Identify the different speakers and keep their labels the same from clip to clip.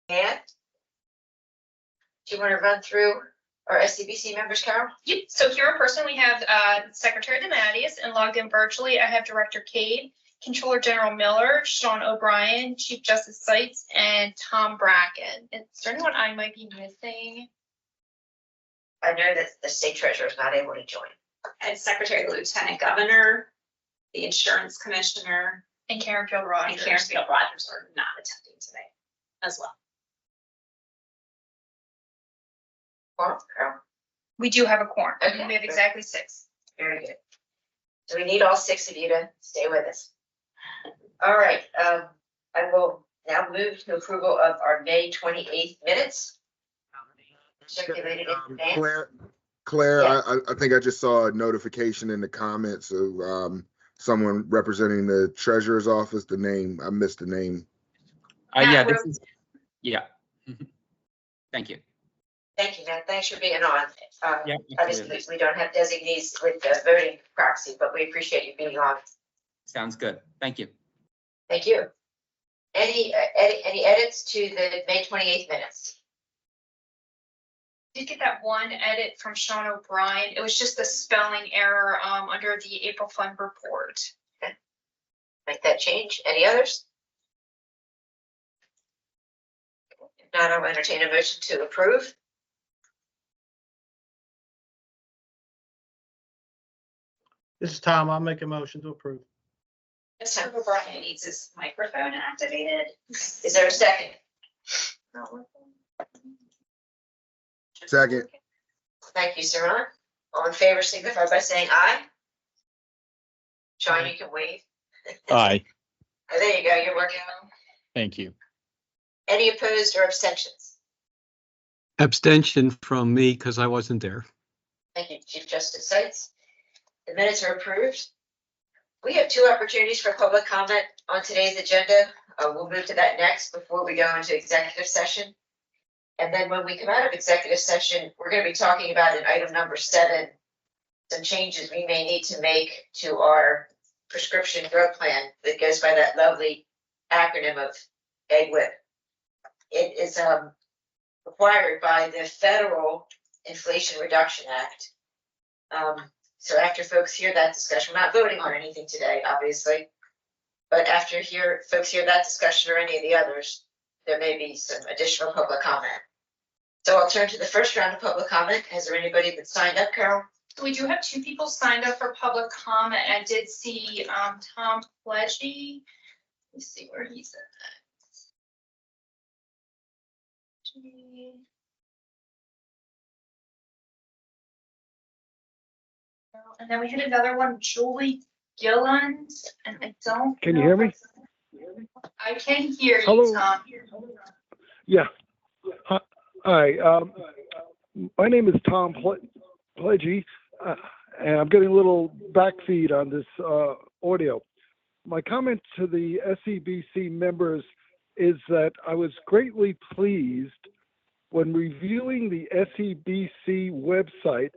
Speaker 1: And do you want to run through our SCBC members, Carol?
Speaker 2: Yep. So here in person, we have Secretary DeMatteis, and logged in virtually, I have Director Cade, Controller General Miller, Sean O'Brien, Chief Justice Seitz, and Tom Bracken. Is there anyone I might be missing?
Speaker 1: I know that the state treasurer is not able to join.
Speaker 3: And Secretary Lieutenant Governor, the Insurance Commissioner,
Speaker 2: And Karen Field
Speaker 3: and
Speaker 2: Rogers.
Speaker 3: Karen Field Rogers are not attending today as well.
Speaker 1: Well, Carol,
Speaker 2: We do have a quorum.
Speaker 1: Okay.
Speaker 2: We have exactly 6.
Speaker 1: very good. So we need all 6 of you to stay with us. All right, I will now move to approval of our May 28th minutes. Circulated in advance.
Speaker 4: Claire,
Speaker 1: Yeah.
Speaker 4: I think I just saw a notification in the comments of someone representing the treasurer's office. The name, I missed the name.
Speaker 5: Yeah,
Speaker 1: Matt,
Speaker 5: this is, yeah. Thank you.
Speaker 1: Thank you, Matt. Thanks for being on.
Speaker 5: Yeah,
Speaker 1: Obviously,
Speaker 5: absolutely.
Speaker 1: we don't have designees with the voting proxy, but we appreciate you being on.
Speaker 5: Sounds good. Thank you.
Speaker 1: Thank you. Any edits to the May 28th minutes?
Speaker 2: Did get that one edit from Sean O'Brien. It was just the spelling error under the April Fund report.
Speaker 1: Make that change. Any others? If not, I'll entertain a motion to approve.
Speaker 6: This is Tom. I'll make a motion to approve.
Speaker 3: Mr. O'Brien needs his microphone activated.
Speaker 1: Is there a second?
Speaker 4: Second.
Speaker 1: Thank you, Saran. All in favor, signify by saying aye. Sean, you can wave.
Speaker 7: Aye,
Speaker 1: Oh, there you go. You're working.
Speaker 7: thank you.
Speaker 1: Any opposed or abstentions?
Speaker 8: Abstention from me because I wasn't there.
Speaker 1: Thank you, Chief Justice Seitz. The minutes are approved. We have 2 opportunities for public comment on today's agenda. We'll move to that next before we go into executive session. And then when we come out of executive session, we're going to be talking about in item number 7, some changes we may need to make to our prescription drug plan that goes by that lovely acronym of AGWIP. It is required by the Federal Inflation Reduction Act. So after folks hear that discussion, we're not voting on anything today, obviously. But after folks hear that discussion or any of the others, there may be some additional public comment. So I'll turn to the first round of public comment. Is there anybody that signed up, Carol?
Speaker 2: We do have 2 people signed up for public comment. I did see Tom Pledgey. Let's see where he's at. And then we had another one, Julie Gilland, and I don't.
Speaker 6: Can you
Speaker 2: know
Speaker 6: hear me?
Speaker 2: I can hear you,
Speaker 6: Hello.
Speaker 2: Tom.
Speaker 6: Yeah. Hi. My name is Tom Pledgey, and I'm getting a little backfeed on this audio. My comment to the SCBC members is that I was greatly pleased when reviewing the SCBC website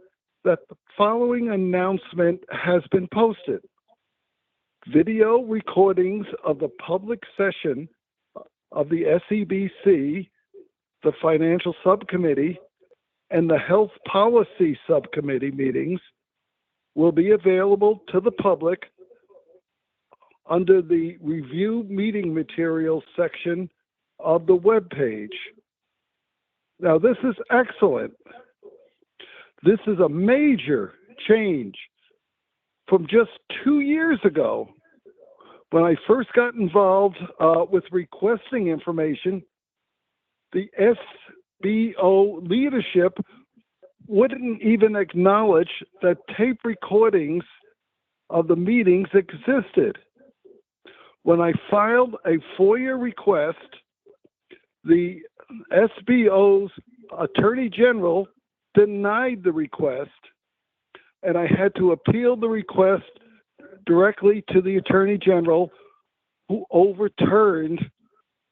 Speaker 6: that the following announcement has been posted. Video recordings of the public session of the SCBC, the Financial Subcommittee, and the Health Policy Subcommittee meetings will be available to the public under the Review Meeting Materials section of the webpage. Now, this is excellent. This is a major change from just 2 years ago when I first got involved with requesting information. The SBO leadership wouldn't even acknowledge that tape recordings of the meetings existed. When I filed a FOIA request, the SBO's Attorney General denied the request, and I had to appeal the request directly to the Attorney General, who overturned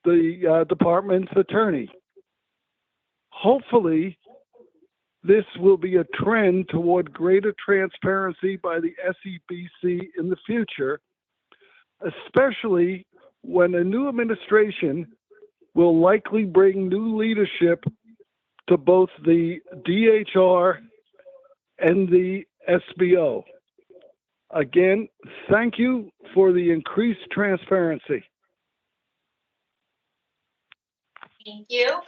Speaker 6: the department's attorney. Hopefully, this will be a trend toward greater transparency by the SCBC in the future, especially when a new administration will likely bring new leadership to both the DHR and the SBO. Again, thank you for the increased transparency.
Speaker 2: Thank you.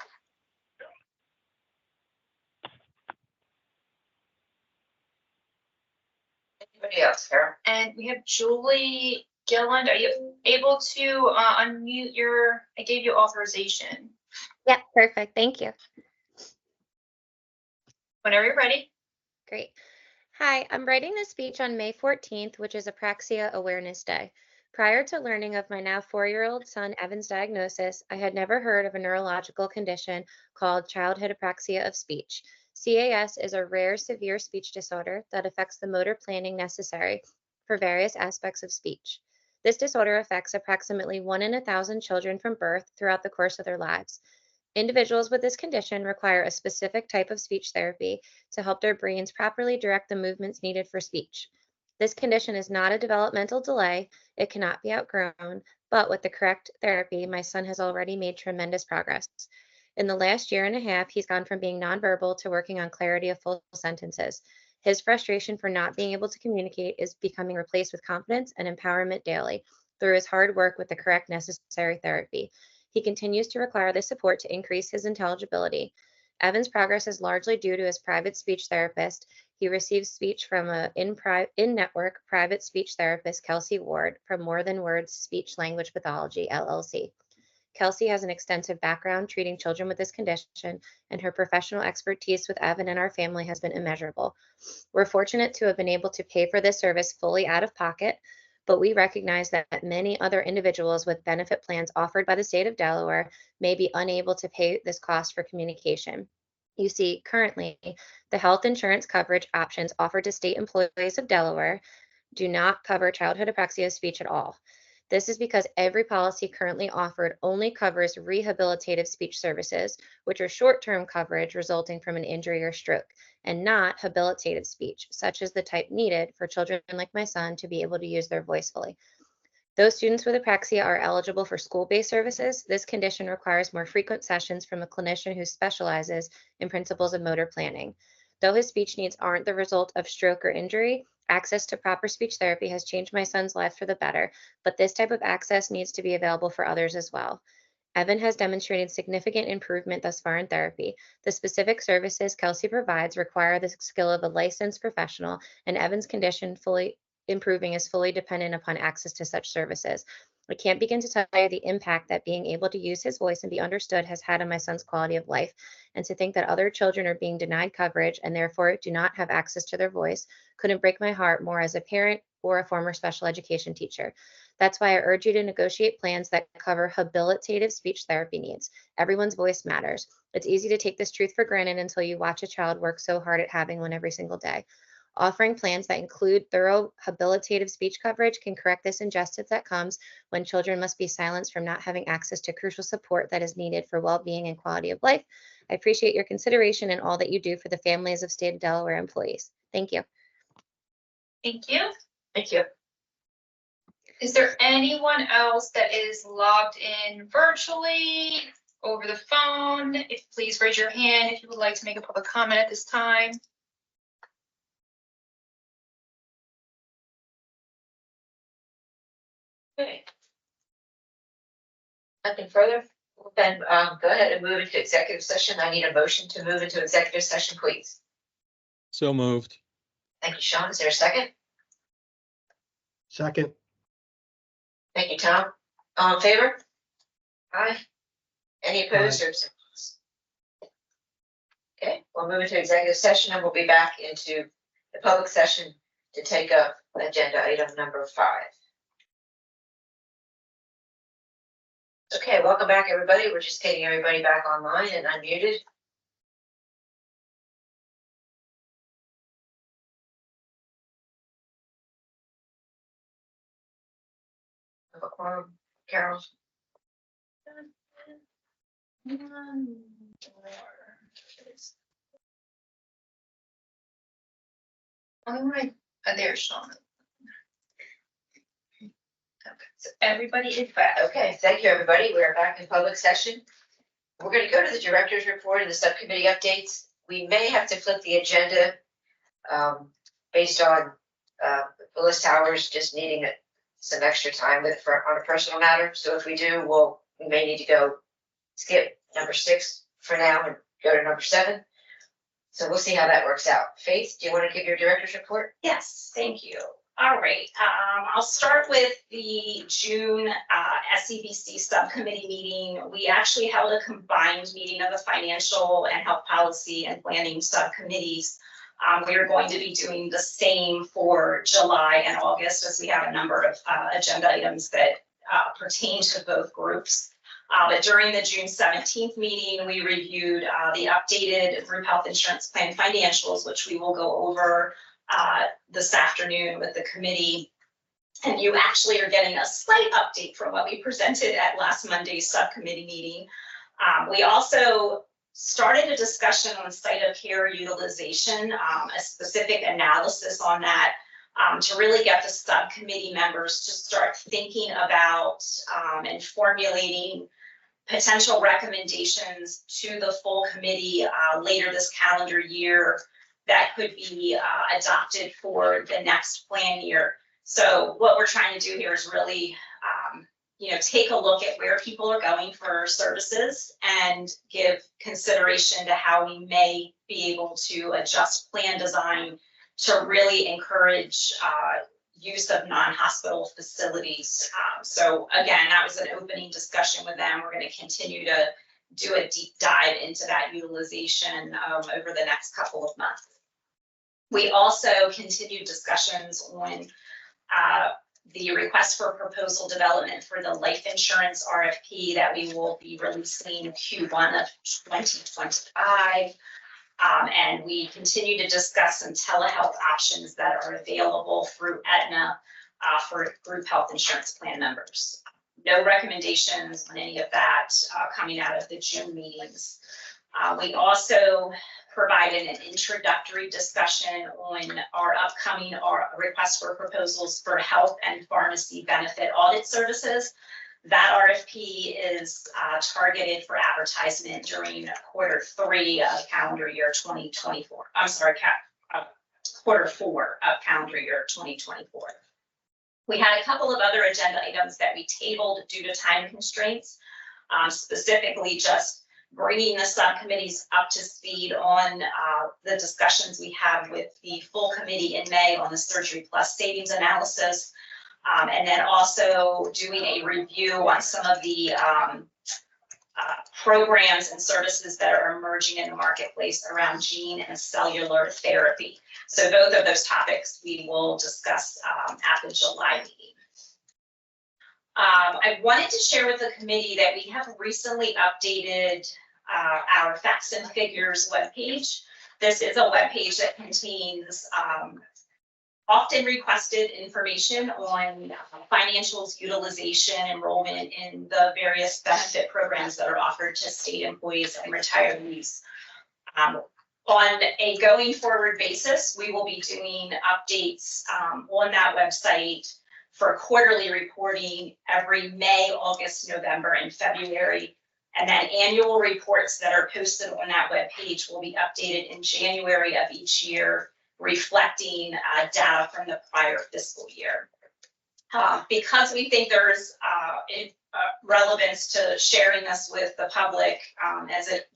Speaker 1: Anybody else, Carol?
Speaker 2: And we have Julie Gilland. Are you able to unmute I gave you authorization.
Speaker 9: Yeah, perfect. Thank you.
Speaker 2: Whenever you're ready.
Speaker 9: Great. Hi, I'm writing this speech on May 14th, which is Apraxia Awareness Day. Prior to learning of my now 4-year-old son Evan's diagnosis, I had never heard of a neurological condition called childhood apraxia of speech. CAS is a rare, severe speech disorder that affects the motor planning necessary for various aspects of speech. This disorder affects approximately 1 in 1,000 children from birth throughout the course of their lives. Individuals with this condition require a specific type of speech therapy to help their brains properly direct the movements needed for speech. This condition is not a developmental delay. It cannot be outgrown, but with the correct therapy, my son has already made tremendous progress. In the last year and a half, he's gone from being nonverbal to working on clarity of full sentences. His frustration for not being able to communicate is becoming replaced with confidence and empowerment daily through his hard work with the correct necessary therapy. He continues to require this support to increase his intelligibility. Evan's progress is largely due to his private speech therapist. He receives speech from a in-network private speech therapist, Kelsey Ward, from More Than Words Speech Language Pathology, LLC. Kelsey has an extensive background treating children with this condition, and her professional expertise with Evan and our family has been immeasurable. We're fortunate to have been able to pay for this service fully out of pocket, but we recognize that many other individuals with benefit plans offered by the state of Delaware may be unable to pay this cost for communication. You see, currently, the health insurance coverage options offered to state employees of Delaware do not cover childhood apraxia of speech at all. This is because every policy currently offered only covers rehabilitative speech services, which are short-term coverage resulting from an injury or stroke, and not habilitative speech, such as the type needed for children like my son to be able to use their voice fully. Those students with apraxia are eligible for school-based services. This condition requires more frequent sessions from a clinician who specializes in principles of motor planning. Though his speech needs aren't the result of stroke or injury, access to proper speech therapy has changed my son's life for the better, but this type of access needs to be available for others as well. Evan has demonstrated significant improvement thus far in therapy. The specific services Kelsey provides require the skill of a licensed professional, and Evan's condition fully improving is fully dependent upon access to such services. I can't begin to tell you the impact that being able to use his voice and be understood has had on my son's quality of life. And to think that other children are being denied coverage and therefore do not have access to their voice couldn't break my heart more as a parent or a former special education teacher. That's why I urge you to negotiate plans that cover habilitative speech therapy needs. Everyone's voice matters. It's easy to take this truth for granted until you watch a child work so hard at having one every single day. Offering plans that include thorough habilitative speech coverage can correct this injustice that comes when children must be silenced from not having access to crucial support that is needed for well-being and quality of life. I appreciate your consideration and all that you do for the families of state of Delaware employees. Thank you.
Speaker 2: Thank you.
Speaker 1: Thank you.
Speaker 2: Is there anyone else that is logged in virtually, over the phone? Please raise your hand if you would like to make a public comment at this time.
Speaker 1: Okay. Nothing further? Then go ahead and move into executive session. I need a motion to move into executive session, please.
Speaker 7: So moved.
Speaker 1: Thank you, Sean. Is there a second?
Speaker 8: Second.
Speaker 1: Thank you, Tom. All in favor? Aye. Any opposed or abstentions? Okay, we'll move into executive session and we'll be back into the public session to take up agenda item number 5. Okay, welcome back, everybody. We're just getting everybody back online and unmuted. Have a quorum, Carol.
Speaker 2: All right, there's Sean. Okay, so everybody is back.
Speaker 1: Okay, thank you, everybody. We are back in public session. We're gonna go to the director's report and the subcommittee updates. We may have to flip the agenda based on Phyllis Towers just needing some extra time on a personal matter. So if we do, we may need to skip number 6 for now and go to number 7. So we'll see how that works out. Faith, do you want to give your director's report?
Speaker 3: Yes, thank you. All right, I'll start with the June SCBC subcommittee meeting. We actually held a combined meeting of the financial and health policy and planning subcommittees. We are going to be doing the same for July and August, as we have a number of agenda items that pertain to both groups. But during the June 17th meeting, we reviewed the updated group health insurance plan financials, which we will go over this afternoon with the committee. And you actually are getting a slight update from what we presented at last Monday's subcommittee meeting. We also started a discussion on site of care utilization, a specific analysis on that, to really get the subcommittee members to start thinking about and formulating potential recommendations to the full committee later this calendar year that could be adopted for the next plan year. So what we're trying to do here is really take a look at where people are going for services and give consideration to how we may be able to adjust plan design to really encourage use of non-hospital facilities. So again, that was an opening discussion with them. We're going to continue to do a deep dive into that utilization over the next couple of months. We also continued discussions on the request for proposal development for the life insurance RFP that we will be releasing Q1 of 2025. And we continue to discuss some telehealth options that are available through Aetna for group health insurance plan members. No recommendations on any of that coming out of the June meetings. We also provided an introductory discussion on our upcoming request for proposals for health and pharmacy benefit audit services. That RFP is targeted for advertisement during Q3 of calendar year 2024. I'm sorry, Q4 of calendar year 2024. We had a couple of other agenda items that we tabled due to time constraints, specifically just bringing the subcommittees up to speed on the discussions we had with the full committee in May on the Surgery Plus savings analysis. And then also doing a review on some of the programs and services that are emerging in the marketplace around gene and cellular therapy. So both of those topics we will discuss at the July meeting. I wanted to share with the committee that we have recently updated our facts and figures webpage. This is a webpage that contains often requested information on financials, utilization, enrollment in the various benefit programs that are offered to state employees and retirees. On a going forward basis, we will be doing updates on that website for quarterly reporting every May, August, November, and February. And then annual reports that are posted on that webpage will be updated in January of each year, reflecting data from the prior fiscal year. Because we think there's relevance to sharing this with the public, as it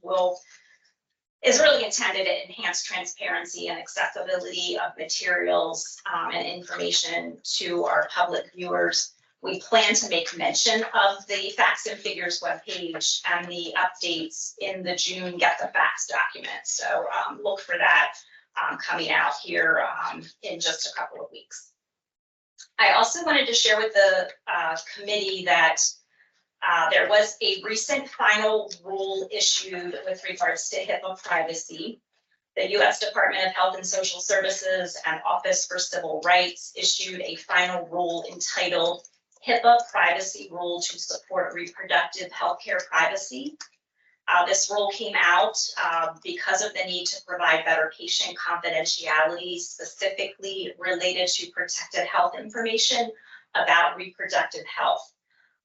Speaker 3: is really intended to enhance transparency and accessibility of materials and information to our public viewers. We plan to make mention of the facts and figures webpage and the updates in the June Get the Facts document. So look for that coming out here in just a couple of weeks. I also wanted to share with the committee that there was a recent final rule issued with regards to HIPAA privacy. The U.S. Department of Health and Social Services and Office for Civil Rights issued a final rule entitled HIPAA Privacy Rule to Support Reproductive Healthcare Privacy. This rule came out because of the need to provide better patient confidentiality, specifically related to protected health information about reproductive health.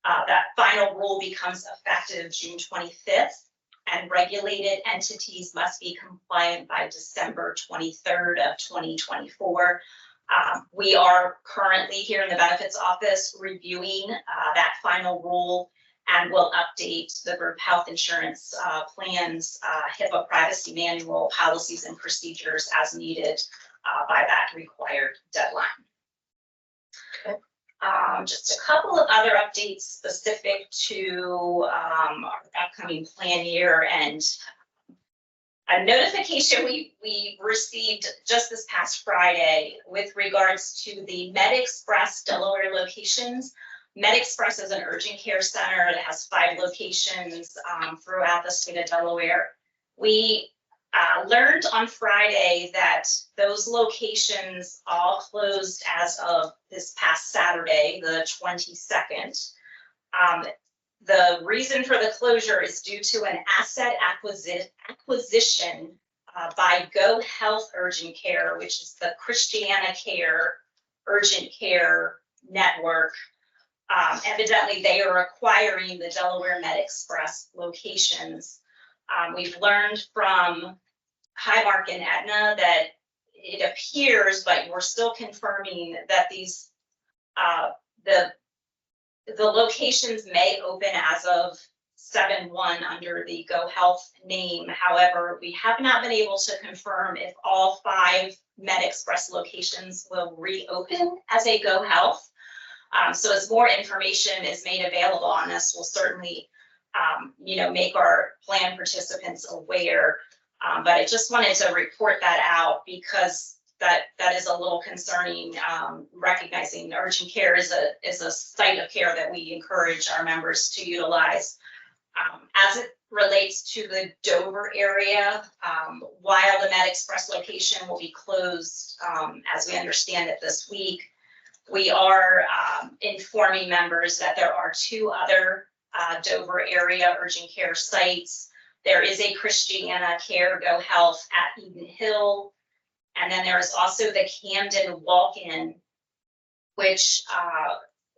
Speaker 3: That final rule becomes effective June 25th. and regulated entities must be compliant by December 23rd of 2024. We are currently here in the benefits office reviewing that final rule, and will update the group health insurance plans, HIPAA privacy manual, policies and procedures as needed by that required deadline.
Speaker 1: Okay.
Speaker 3: Just a couple of other updates specific to our upcoming plan year, and a notification we received just this past Friday with regards to the MedExpress Delaware locations. MedExpress is an urgent care center that has 5 locations throughout the state of Delaware. We learned on Friday that those locations all closed as of this past Saturday, the 22nd. The reason for the closure is due to an asset acquisition by Go Health Urgent Care, which is the Christiana Care Urgent Care Network. Evidently, they are acquiring the Delaware MedExpress locations. We've learned from Highmark and Aetna that it appears, but we're still confirming that these the locations may open as of 7/1 under the Go Health name. However, we have not been able to confirm if all 5 MedExpress locations will reopen as a Go Health. So as more information is made available on this, we'll certainly, make our plan participants aware. But I just wanted to report that out because that is a little concerning, recognizing urgent care is a site of care that we encourage our members to utilize. As it relates to the Dover area, while the MedExpress location will be closed, as we understand it this week, we are informing members that there are 2 other Dover area urgent care sites. There is a Christiana Care Go Health at Eden Hill. And then there is also the Camden Walk-In, which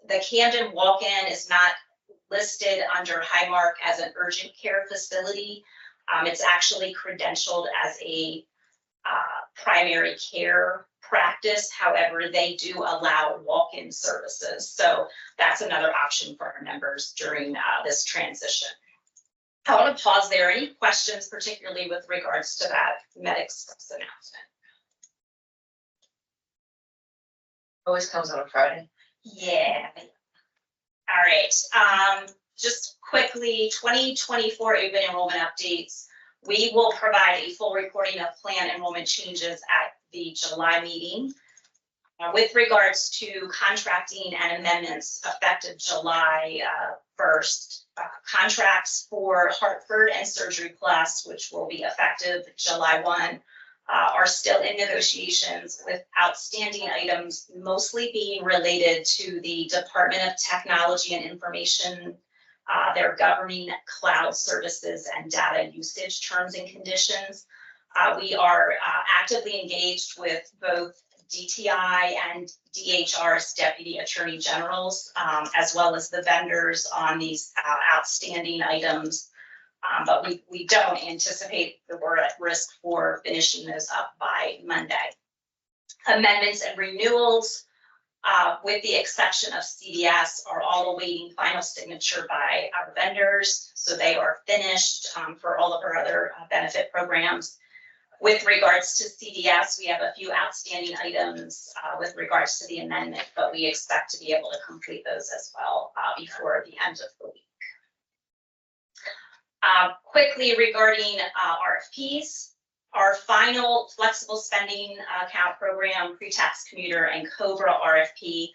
Speaker 3: the Camden Walk-In is not listed under Highmark as an urgent care facility. It's actually credentialed as a primary care practice. However, they do allow walk-in services. So that's another option for our members during this transition. I want to pause there. Any questions, particularly with regards to that MedExpress announcement?
Speaker 1: Always comes on a Friday.
Speaker 3: Yeah. All right. Just quickly, 2024 open enrollment updates. We will provide a full recording of plan enrollment changes at the July meeting. With regards to contracting and amendments effective July 1st, contracts for Hartford and Surgery Plus, which will be effective July 1, are still in negotiations, with outstanding items mostly being related to the Department of Technology and Information, their governing cloud services and data usage terms and conditions. We are actively engaged with both DTI and DHR's Deputy Attorney Generals, as well as the vendors on these outstanding items. But we don't anticipate that we're at risk for finishing those up by Monday. Amendments and renewals, with the exception of CDS, are all awaiting final signature by our vendors. So they are finished for all of our other benefit programs. With regards to CDS, we have a few outstanding items with regards to the amendment, but we expect to be able to complete those as well before the end of the week. Quickly regarding RFPs, our final flexible spending account program, pre-tax commuter and COBRA RFP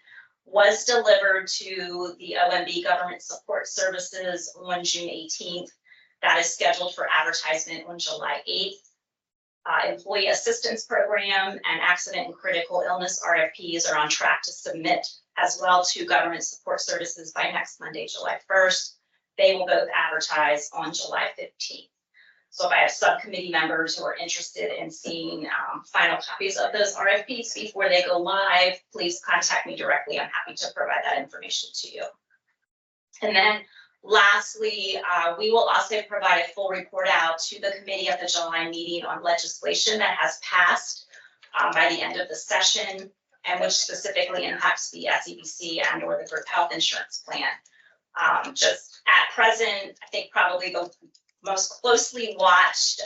Speaker 3: was delivered to the OMB Government Support Services on June 18th. That is scheduled for advertisement on July 8th. Employee Assistance Program and Accident and Critical Illness RFPs are on track to submit as well to Government Support Services by next Monday, July 1st. They will both advertise on July 15th. So if I have subcommittee members who are interested in seeing final copies of those RFPs before they go live, please contact me directly. I'm happy to provide that information to you. And then Lastly, we will also provide a full report out to the committee at the July meeting on legislation that has passed by the end of the session, and which specifically impacts the SEBC and or the group health insurance plan. Just at present, I think probably the most closely watched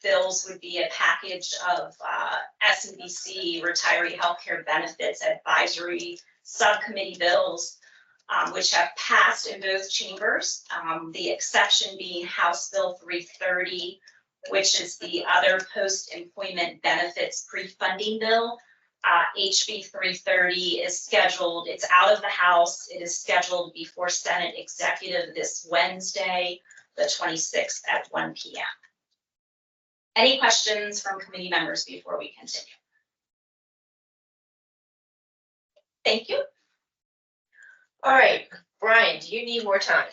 Speaker 3: bills would be a package of SEBC retiree healthcare benefits advisory subcommittee bills, which have passed in both chambers. The exception being House Bill 330, which is the other post-employment benefits pre-funding bill. HB 330 is scheduled, it's out of the House. It is scheduled before Senate Executive this Wednesday, the 26th at 1 p.m. Any questions from committee members before we continue? Thank you.
Speaker 1: All right, Brian, do you need more time?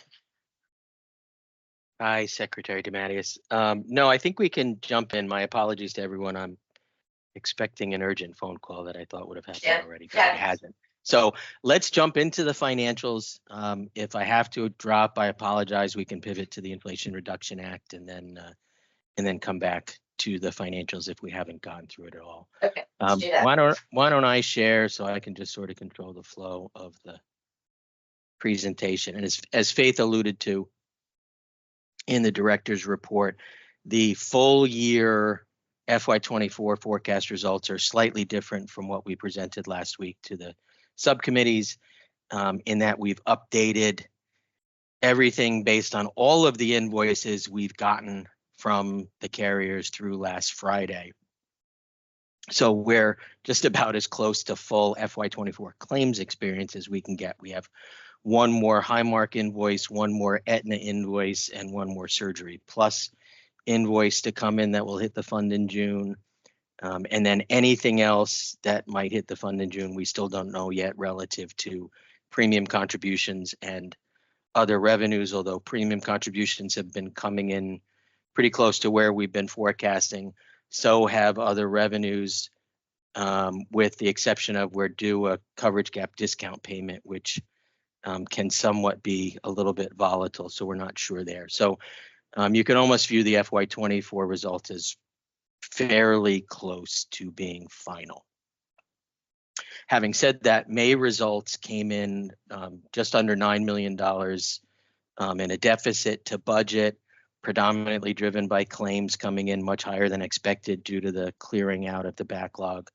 Speaker 10: Hi, Secretary DeMatteis. No, I think we can jump in. My apologies to everyone. I'm expecting an urgent phone call that I thought would have happened already, but it hasn't. So let's jump into the financials. If I have to drop, I apologize. We can pivot to the Inflation Reduction Act and then come back to the financials if we haven't gone through it at all.
Speaker 1: Okay, let's do that.
Speaker 10: Why don't I share so I can just sort of control the flow of the presentation. And as Faith alluded to in the director's report, the full year FY24 forecast results are slightly different from what we presented last week to the subcommittees, in that we've updated everything based on all of the invoices we've gotten from the carriers through last Friday. So we're just about as close to full FY24 claims experience as we can get. We have one more Highmark invoice, one more Aetna invoice, and one more Surgery Plus invoice to come in that will hit the fund in June. And then anything else that might hit the fund in June, we still don't know yet relative to premium contributions and other revenues, although premium contributions have been coming in pretty close to where we've been forecasting. So have other revenues, with the exception of we're due a coverage gap discount payment, which can somewhat be a little bit volatile. So we're not sure there. So you can almost view the FY24 results as fairly close to being final. Having said that, May results came in just under $9 million in a deficit to budget, predominantly driven by claims coming in much higher than expected due to the clearing out of the backlog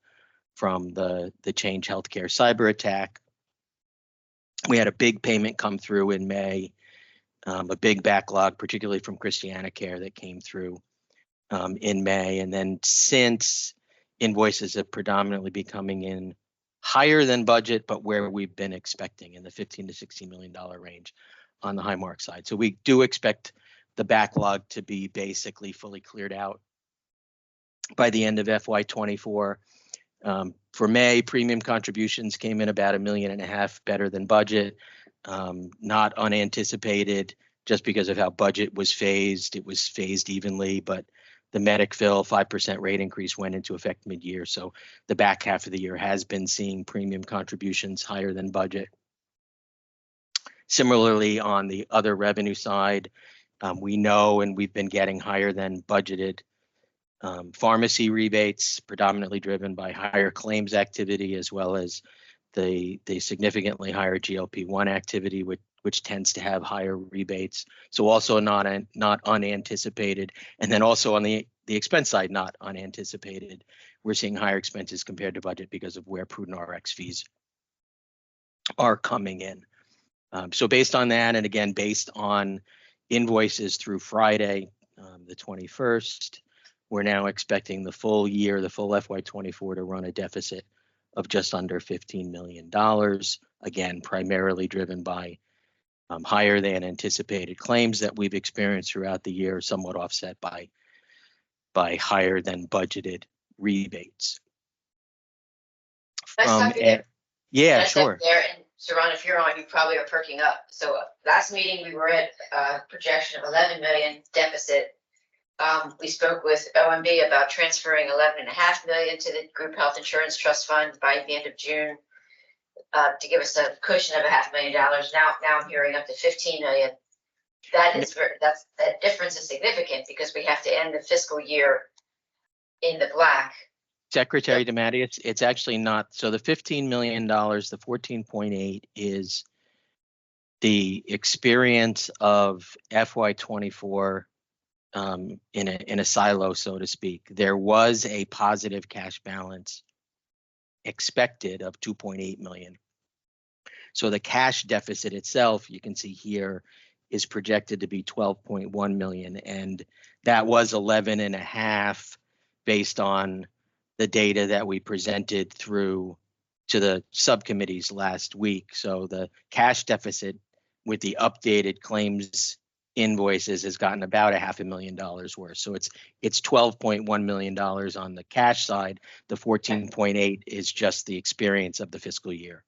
Speaker 10: from the Change Healthcare cyber attack. We had a big payment come through in May, a big backlog, particularly from ChristianaCare that came through in May. And then since, invoices have predominantly been coming in higher than budget, but where we've been expecting in the $15 to $16 million range on the Highmark side. So we do expect the backlog to be basically fully cleared out by the end of FY24. For May, premium contributions came in about $1.5 million better than budget. Not unanticipated just because of how budget was phased. It was phased evenly, but the Medicville 5% rate increase went into effect mid-year. So the back half of the year has been seeing premium contributions higher than budget. Similarly, on the other revenue side, we know and we've been getting higher than budgeted pharmacy rebates, predominantly driven by higher claims activity, as well as the significantly higher GLP-1 activity, which tends to have higher rebates. So also not unanticipated. And then also on the expense side, not unanticipated. We're seeing higher expenses compared to budget because of where Prudent RX fees are coming in. So based on that, and again, based on invoices through Friday, the 21st, we're now expecting the full year, the full FY24 to run a deficit of just under $15 million. Again, primarily driven by higher than anticipated claims that we've experienced throughout the year, somewhat offset by higher than budgeted rebates.
Speaker 1: Let's stop you there.
Speaker 10: Yeah,
Speaker 1: Let's stop
Speaker 10: sure.
Speaker 1: there, and Sharon, if you're on, you probably are perking up. So last meeting, we were at a projection of 11 million deficit. We spoke with OMB about transferring 11.5 million to the Group Health Insurance Trust Fund by the end of June to give us a cushion of $500,000. Now I'm hearing up to 15 million. that difference is significant because we have to end the fiscal year in the black.
Speaker 10: Secretary DeMatteis, it's actually not. So the $15 million, the 14.8 is the experience of FY24 in a silo, so to speak. There was a positive cash balance expected of 2.8 million. So the cash deficit itself, you can see here, is projected to be 12.1 million, and that was 11.5 based on the data that we presented through to the subcommittees last week. So the cash deficit with the updated claims invoices has gotten about $500,000 worth. So it's $12.1 million on the cash side. The 14.8 is just the experience of the fiscal year.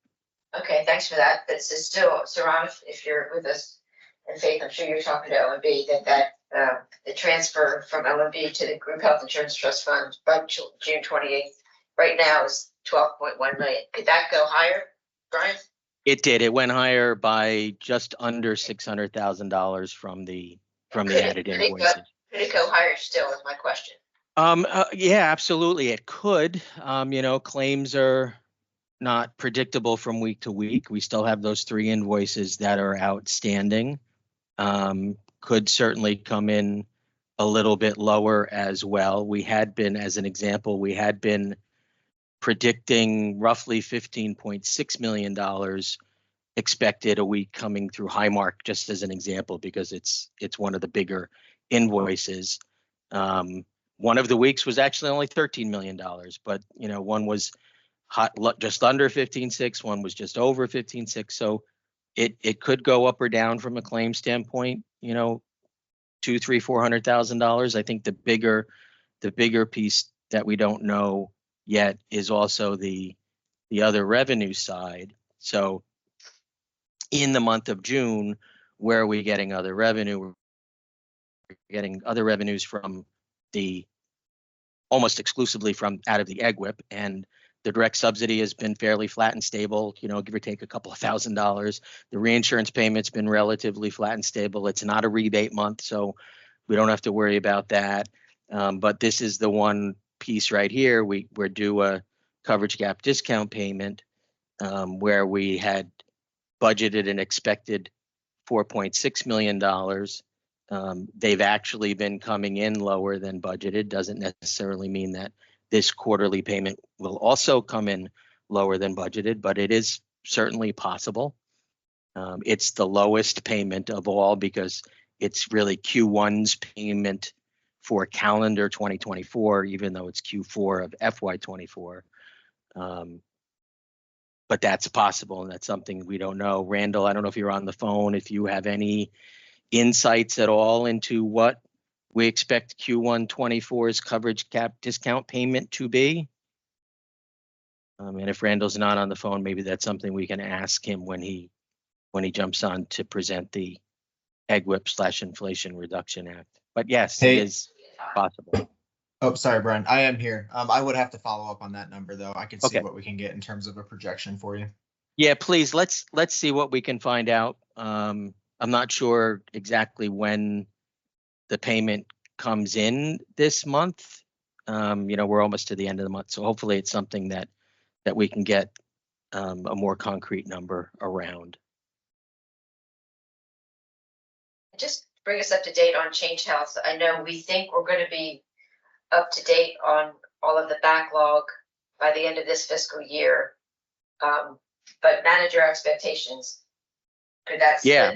Speaker 1: Okay, thanks for that. This is still, Saran, if you're with us, and Faith, I'm sure you're talking to LMB, the transfer from LMB to the Group Health Insurance Trust Fund by June 28th, right now is 12.1 million. Could that go higher, Brian?
Speaker 10: It did. It went higher by just under $600,000 from the added invoices.
Speaker 1: Could it go higher still is my question.
Speaker 10: Yeah, absolutely. It could. Claims are not predictable from week to week. We still have those 3 invoices that are outstanding. Could certainly come in a little bit lower as well. We had been, as an example, predicting roughly $15.6 million expected a week coming through Highmark, just as an example, because it's one of the bigger invoices. One of the weeks was actually only $13 million, but one was just under 15.6, one was just over 15.6. So it could go up or down from a claim standpoint, $200,000, $300,000, $400,000. I think the bigger piece that we don't know yet is also the other revenue side. So in the month of June, where are we getting other revenue? We're getting other revenues from almost exclusively from out of the EGWP, and the direct subsidy has been fairly flat and stable, give or take a couple of $1,000s. The reinsurance payment's been relatively flat and stable. It's not a rebate month, so we don't have to worry about that. But this is the one piece right here. We're due a coverage gap discount payment where we had budgeted and expected $4.6 million. They've actually been coming in lower than budgeted. Doesn't necessarily mean that this quarterly payment will also come in lower than budgeted, but it is certainly possible. It's the lowest payment of all because it's really Q1's payment for calendar 2024, even though it's Q4 of FY24. But that's possible, and that's something we don't know. Randall, I don't know if you're on the phone, if you have any insights at all into what we expect Q1 24's coverage cap discount payment to be. And if Randall's not on the phone, maybe that's something we can ask him when he jumps on to present the EGWP/Inflation Reduction Act. But yes, it is possible.
Speaker 11: Oh, sorry, Brian. I am here. I would have to follow up on that number, though. I can see
Speaker 10: Okay.
Speaker 11: what we can get in terms of a projection for you.
Speaker 10: Yeah, please, let's see what we can find out. I'm not sure exactly when the payment comes in this month. We're almost to the end of the month, so hopefully it's something that we can get a more concrete number around.
Speaker 1: Just bring us up to date on Change Health. I know we think we're going to be up to date on all of the backlog by the end of this fiscal year. But manage your expectations. Could that
Speaker 10: Yeah.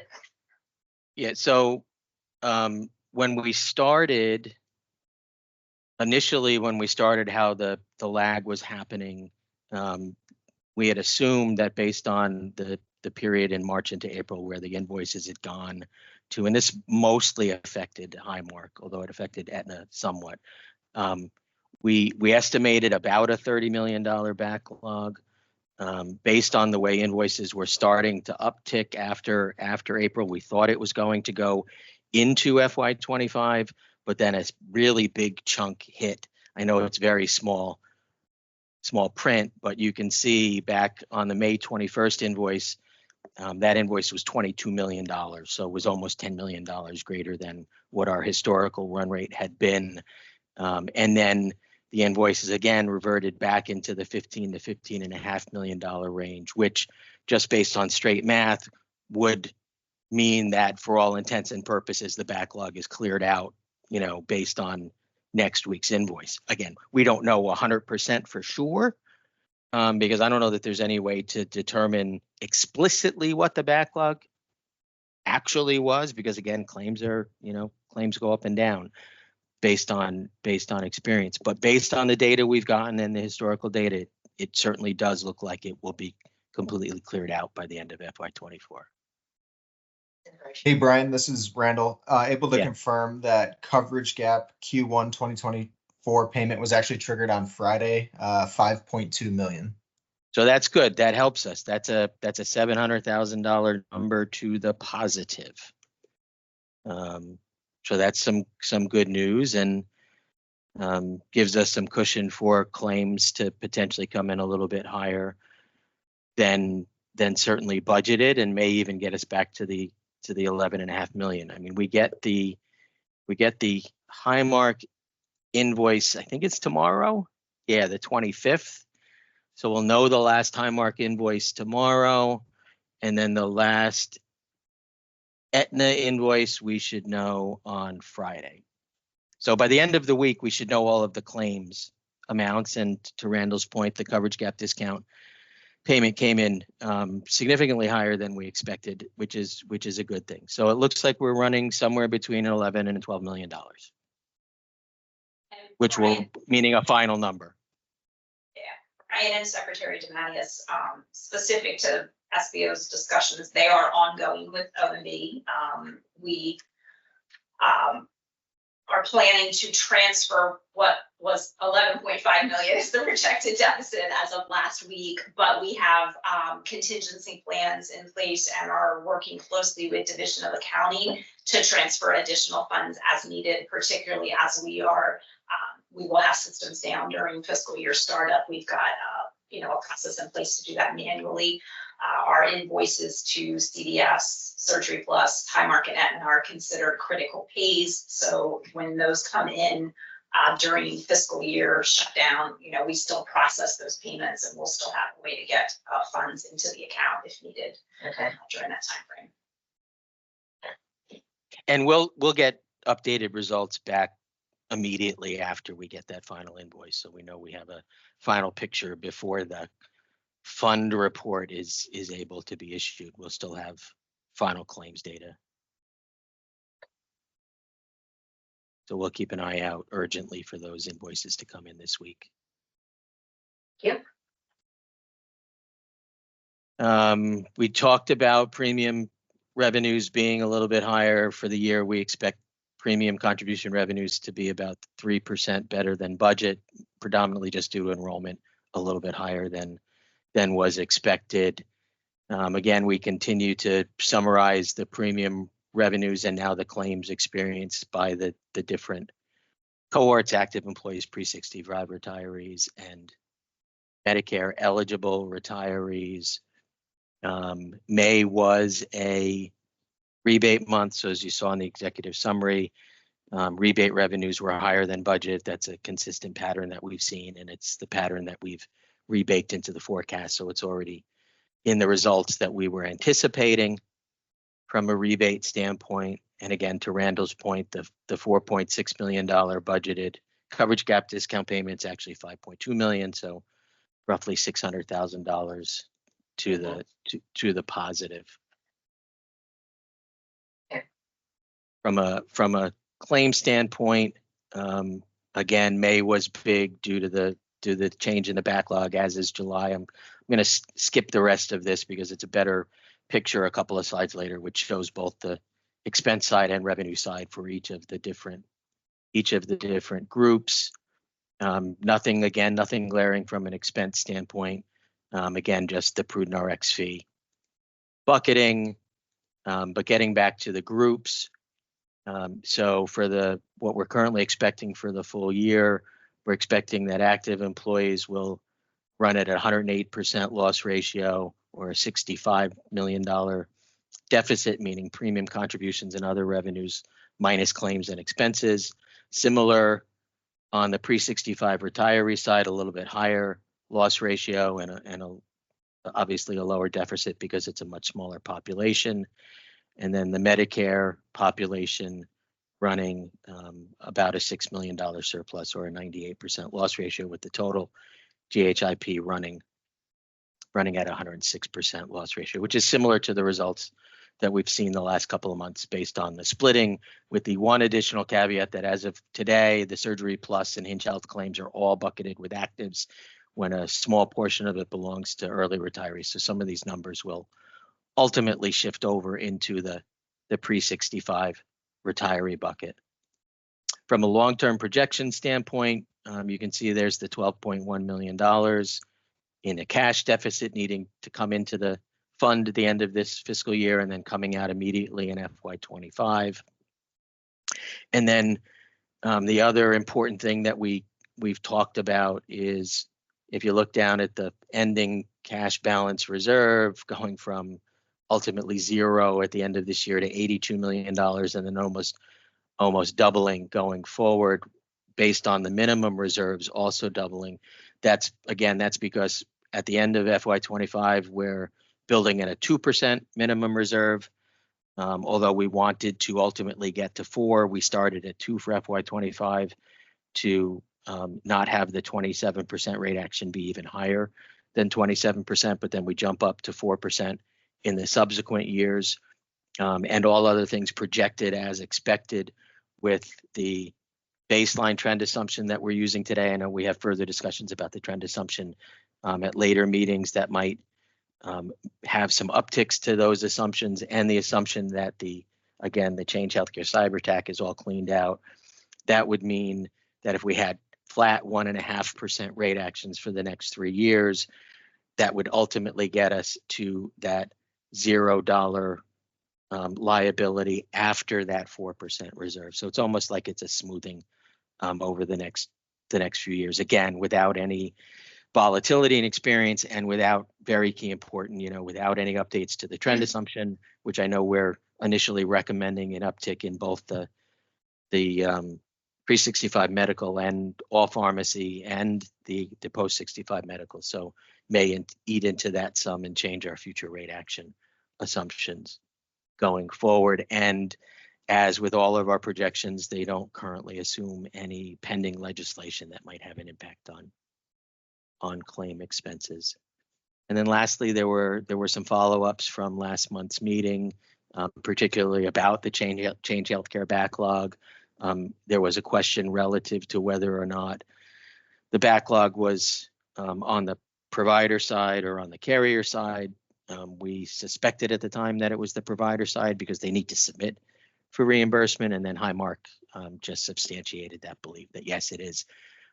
Speaker 10: Yeah. So when we started how the lag was happening, we had assumed that based on the period in March into April where the invoices had gone to, and this mostly affected Highmark, although it affected Aetna somewhat. We estimated about a $30 million backlog. Based on the way invoices were starting to uptick after April, we thought it was going to go into FY25, but then a really big chunk hit. I know it's very small print, but you can see back on the May 21st invoice, That invoice was $22 million, so it was almost $10 million greater than what our historical run rate had been. And then the invoices again reverted back into the $15 to $15.5 million range, which just based on straight math would mean that for all intents and purposes, the backlog is cleared out, based on next week's invoice. Again, we don't know 100% for sure, because I don't know that there's any way to determine explicitly what the backlog actually was, because again, claims go up and down based on experience. But based on the data we've gotten and the historical data, it certainly does look like it will be completely cleared out by the end of FY24.
Speaker 11: Hey, Brian, this is Randall. Able to
Speaker 10: Yeah.
Speaker 11: confirm that coverage gap Q1 2024 payment was actually triggered on Friday, 5.2 million.
Speaker 10: So that's good. That helps us. That's a $700,000 number to the positive. So that's some good news, and gives us some cushion for claims to potentially come in a little bit higher than certainly budgeted, and may even get us back to the 11.5 million. I mean, we get the Highmark invoice. I think it's tomorrow. Yeah, the 25th. So we'll know the last Highmark invoice tomorrow, and then the last Aetna invoice we should know on Friday. So by the end of the week, we should know all of the claims amounts. And to Randall's point, the coverage gap discount payment came in significantly higher than we expected, which is a good thing. So it looks like we're running somewhere between $11 and $12 million, which will meaning a final number.
Speaker 3: Brian and Secretary DeMatteis, specific to SBO's discussions, they are ongoing with OMB. We are planning to transfer what was 11.5 million is the projected deficit as of last week, but we have contingency plans in place and are working closely with Division of Accounting to transfer additional funds as needed, particularly as we will have systems down during fiscal year startup. We've got a process in place to do that manually. Our invoices to CVS, Surgery Plus, Highmark, and Aetna are considered critical pays. So when those come in during fiscal year shutdown, we still process those payments, and we'll still have a way to get funds into the account if needed during that time frame.
Speaker 10: And we'll get updated results back immediately after we get that final invoice, so we know we have a final picture before the fund report is able to be issued. We'll still have final claims data. So we'll keep an eye out urgently for those invoices to come in this week.
Speaker 1: Yep.
Speaker 10: We talked about premium revenues being a little bit higher for the year. We expect premium contribution revenues to be about 3% better than budget, predominantly just due to enrollment a little bit higher than was expected. Again, we continue to summarize the premium revenues and now the claims experienced by the different cohorts: active employees, pre-65 retirees, and Medicare eligible retirees. May was a rebate month, so as you saw in the executive summary, rebate revenues were higher than budget. That's a consistent pattern that we've seen, and it's the pattern that we've rebaked into the forecast, so it's already in the results that we were anticipating from a rebate standpoint. And again, to Randall's point, the $4.6 million budgeted coverage gap discount payment's actually $5.2 million, so roughly $600,000 to the positive. From a claim standpoint, again, May was big due to the change in the backlog, as is July. I'm going to skip the rest of this because it's a better picture a couple of slides later, which shows both the expense side and revenue side for each of the different groups. Nothing glaring from an expense standpoint. Again, just the prudent RX fee bucketing. But getting back to the groups. So for what we're currently expecting for the full year, we're expecting that active employees will run at a 108% loss ratio, or a $65 million deficit, meaning premium contributions and other revenues minus claims and expenses. Similar on the pre-65 retiree side, a little bit higher loss ratio and obviously a lower deficit because it's a much smaller population. And then the Medicare population running about a $6 million surplus or a 98% loss ratio, with the total GHIP running at 106% loss ratio, which is similar to the results that we've seen the last couple of months based on the splitting, with the one additional caveat that as of today, the Surgery Plus and Hinge Health claims are all bucketed with actives when a small portion of it belongs to early retirees. So some of these numbers will ultimately shift over into the pre-65 retiree bucket. From a long-term projection standpoint, you can see there's the $12.1 million in a cash deficit needing to come into the fund at the end of this fiscal year and then coming out immediately in FY25. And then the other important thing that we've talked about is if you look down at the ending cash balance reserve going from ultimately zero at the end of this year to $82 million and then almost doubling going forward based on the minimum reserves also doubling. That's because at the end of FY25, we're building at a 2% minimum reserve. Although we wanted to ultimately get to 4, we started at 2 for FY25 to not have the 27% rate action be even higher than 27%, but then we jump up to 4% in the subsequent years, and all other things projected as expected with the baseline trend assumption that we're using today. I know we have further discussions about the trend assumption at later meetings that might have some upticks to those assumptions, and the assumption that the Change Healthcare cyber attack is all cleaned out. That would mean that if we had flat 1.5% rate actions for the next 3 years, that would ultimately get us to that $0 liability after that 4% reserve. So it's almost like it's a smoothing over the next few years, again, without any volatility and experience, and without, very key important, without any updates to the trend assumption, which I know we're initially recommending an uptick in both the pre-65 medical and all pharmacy and the post-65 medical. So may eat into that sum and change our future rate action assumptions going forward. And as with all of our projections, they don't currently assume any pending legislation that might have an impact on claim expenses. And then lastly, there were some follow-ups from last month's meeting, particularly about the Change Healthcare backlog. There was a question relative to whether or not the backlog was on the provider side or on the carrier side. We suspected at the time that it was the provider side because they need to submit for reimbursement, and then Highmark just substantiated that belief that yes, it is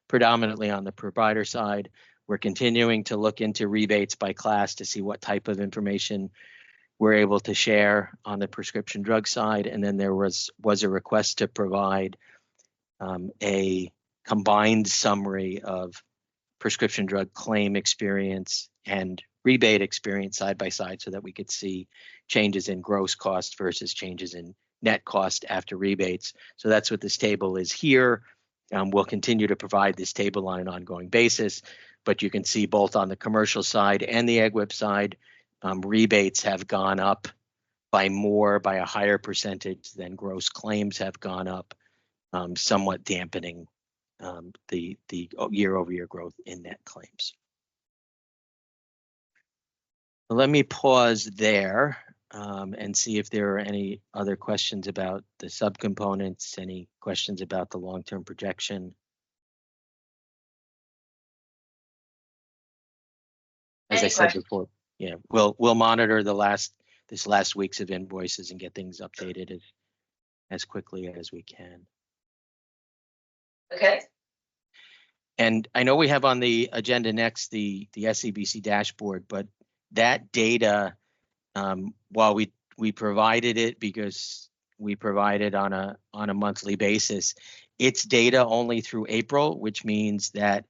Speaker 10: predominantly on the provider side. We're continuing to look into rebates by class to see what type of information we're able to share on the prescription drug side. And then there was a request to provide a combined summary of prescription drug claim experience and rebate experience side by side so that we could see changes in gross cost versus changes in net cost after rebates. So that's what this table is here. We'll continue to provide this table on an ongoing basis, but you can see both on the commercial side and the AgWeb side, rebates have gone up by a higher percentage than gross claims have gone up, somewhat dampening the year-over-year growth in net claims. Let me pause there and see if there are any other questions about the subcomponents, any questions about the long-term projection. As I said before, yeah, we'll monitor this last week's of invoices and get things updated as quickly as we can.
Speaker 1: Okay.
Speaker 10: And I know we have on the agenda next the SCBC dashboard, but that data, while we provided it because we provide it on a monthly basis, it's data only through April, which means that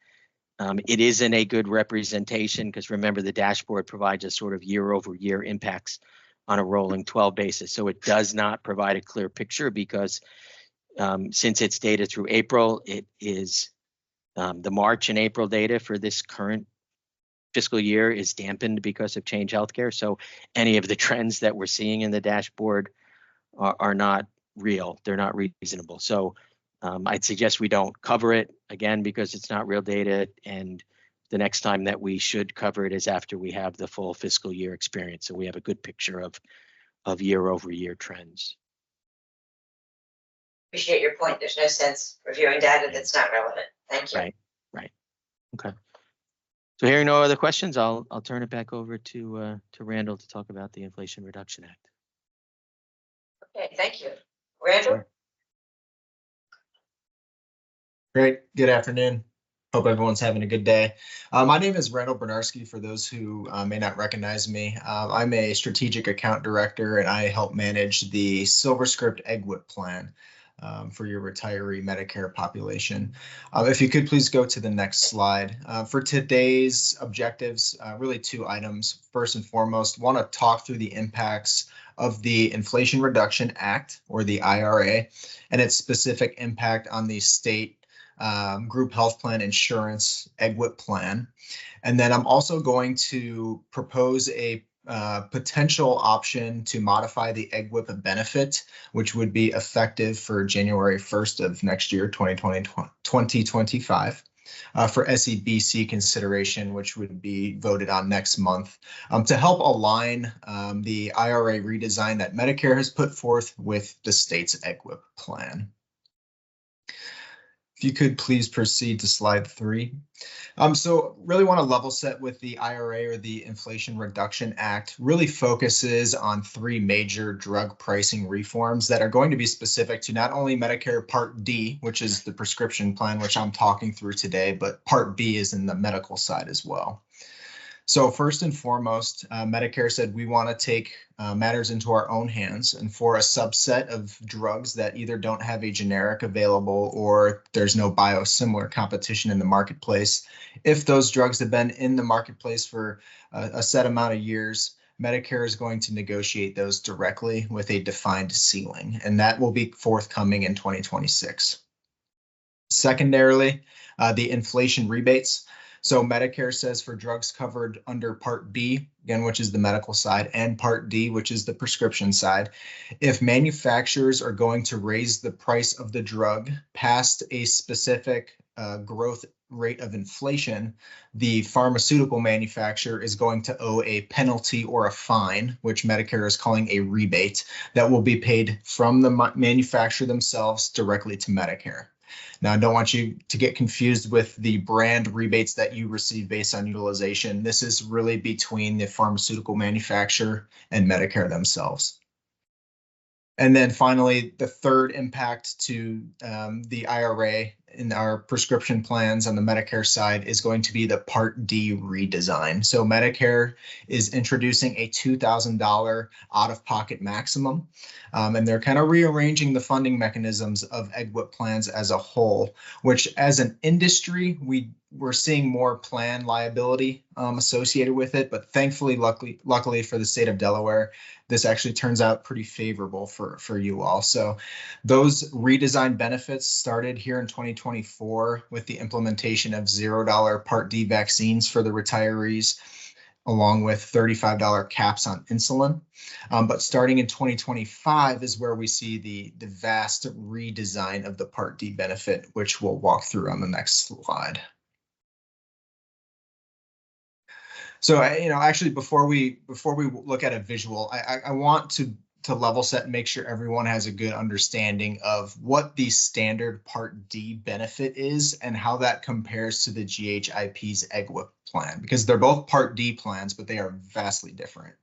Speaker 10: It isn't a good representation because remember the dashboard provides us sort of year-over-year impacts on a rolling 12 basis. So it does not provide a clear picture because since it's data through April, it is the March and April data for this current fiscal year is dampened because of Change Healthcare. So any of the trends that we're seeing in the dashboard are not real. They're not reasonable. So I'd suggest we don't cover it again because it's not real data. And the next time that we should cover it is after we have the full fiscal year experience. So we have a good picture of year-over-year trends.
Speaker 1: Appreciate your point. There's no sense reviewing data that's not relevant. Thank you.
Speaker 10: Right. Okay. So hearing no other questions, I'll turn it back over to Randall to talk about the Inflation Reduction Act.
Speaker 1: Okay, thank you. Randall?
Speaker 10: Sure.
Speaker 11: Great. Good afternoon. Hope everyone's having a good day. My name is Randall Bernarski, for those who may not recognize me. I'm a strategic account director, and I help manage the SilverScript EGWP plan for your retiree Medicare population. If you could please go to the next slide. For today's objectives, really two items. First and foremost, want to talk through the impacts of the Inflation Reduction Act, or the IRA, and its specific impact on the state group health plan insurance EGWP plan. And then I'm also going to propose a potential option to modify the EGWP benefit, which would be effective for January 1st of next year, 2025, for SEBC consideration, which would be voted on next month, to help align the IRA redesign that Medicare has put forth with the state's EGWP plan. If you could please proceed to slide 3. So really want to level set with the IRA, or the Inflation Reduction Act. Really focuses on 3 major drug pricing reforms that are going to be specific to not only Medicare Part D, which is the prescription plan, which I'm talking through today, but Part B is in the medical side as well. So first and foremost, Medicare said we want to take matters into our own hands, and for a subset of drugs that either don't have a generic available or there's no biosimilar competition in the marketplace, if those drugs have been in the marketplace for a set amount of years, Medicare is going to negotiate those directly with a defined ceiling, and that will be forthcoming in 2026. Secondarily, the inflation rebates. So Medicare says for drugs covered under Part B, again, which is the medical side, and Part D, which is the prescription side, if manufacturers are going to raise the price of the drug past a specific growth rate of inflation, the pharmaceutical manufacturer is going to owe a penalty or a fine, which Medicare is calling a rebate, that will be paid from the manufacturer themselves directly to Medicare. Now, I don't want you to get confused with the brand rebates that you receive based on utilization. This is really between the pharmaceutical manufacturer and Medicare themselves. And then finally, the third impact to the IRA in our prescription plans on the Medicare side is going to be the Part D redesign. So Medicare is introducing a $2,000 out-of-pocket maximum, and they're kind of rearranging the funding mechanisms of EGWP plans as a whole, which as an industry, we're seeing more plan liability associated with it, but thankfully, luckily for the state of Delaware, this actually turns out pretty favorable for you all. So those redesigned benefits started here in 2024 with the implementation of $0 Part D vaccines for the retirees, along with $35 caps on insulin. But starting in 2025 is where we see the vast redesign of the Part D benefit, which we'll walk through on the next slide. So, actually, before we look at a visual, I want to level set and make sure everyone has a good understanding of what the standard Part D benefit is and how that compares to the GHIP's EGWP plan, because they're both Part D plans, but they are vastly different.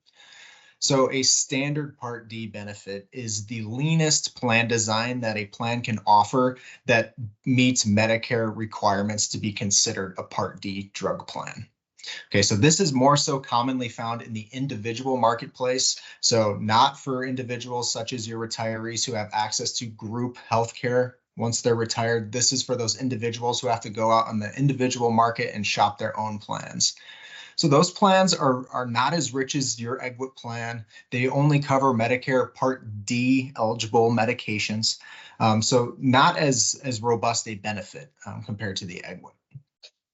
Speaker 11: So a standard Part D benefit is the leanest plan design that a plan can offer that meets Medicare requirements to be considered a Part D drug plan. Okay, so this is more so commonly found in the individual marketplace. So not for individuals such as your retirees who have access to group healthcare Once they're retired, this is for those individuals who have to go out on the individual market and shop their own plans. So those plans are not as rich as your EGWP plan. They only cover Medicare Part D eligible medications. So not as robust a benefit compared to the EGWP.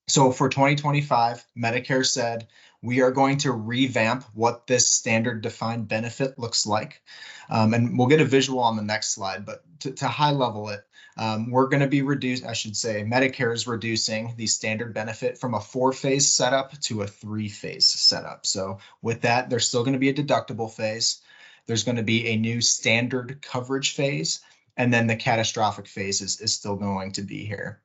Speaker 11: So for 2025, Medicare said, we are going to revamp what this standard defined benefit looks like. And we'll get a visual on the next slide, but to high level it, we're going to be Medicare is reducing the standard benefit from a 4-phase setup to a 3-phase setup. So with that, there's still going to be a deductible phase. There's going to be a new standard coverage phase, and then the catastrophic phase is still going to be here.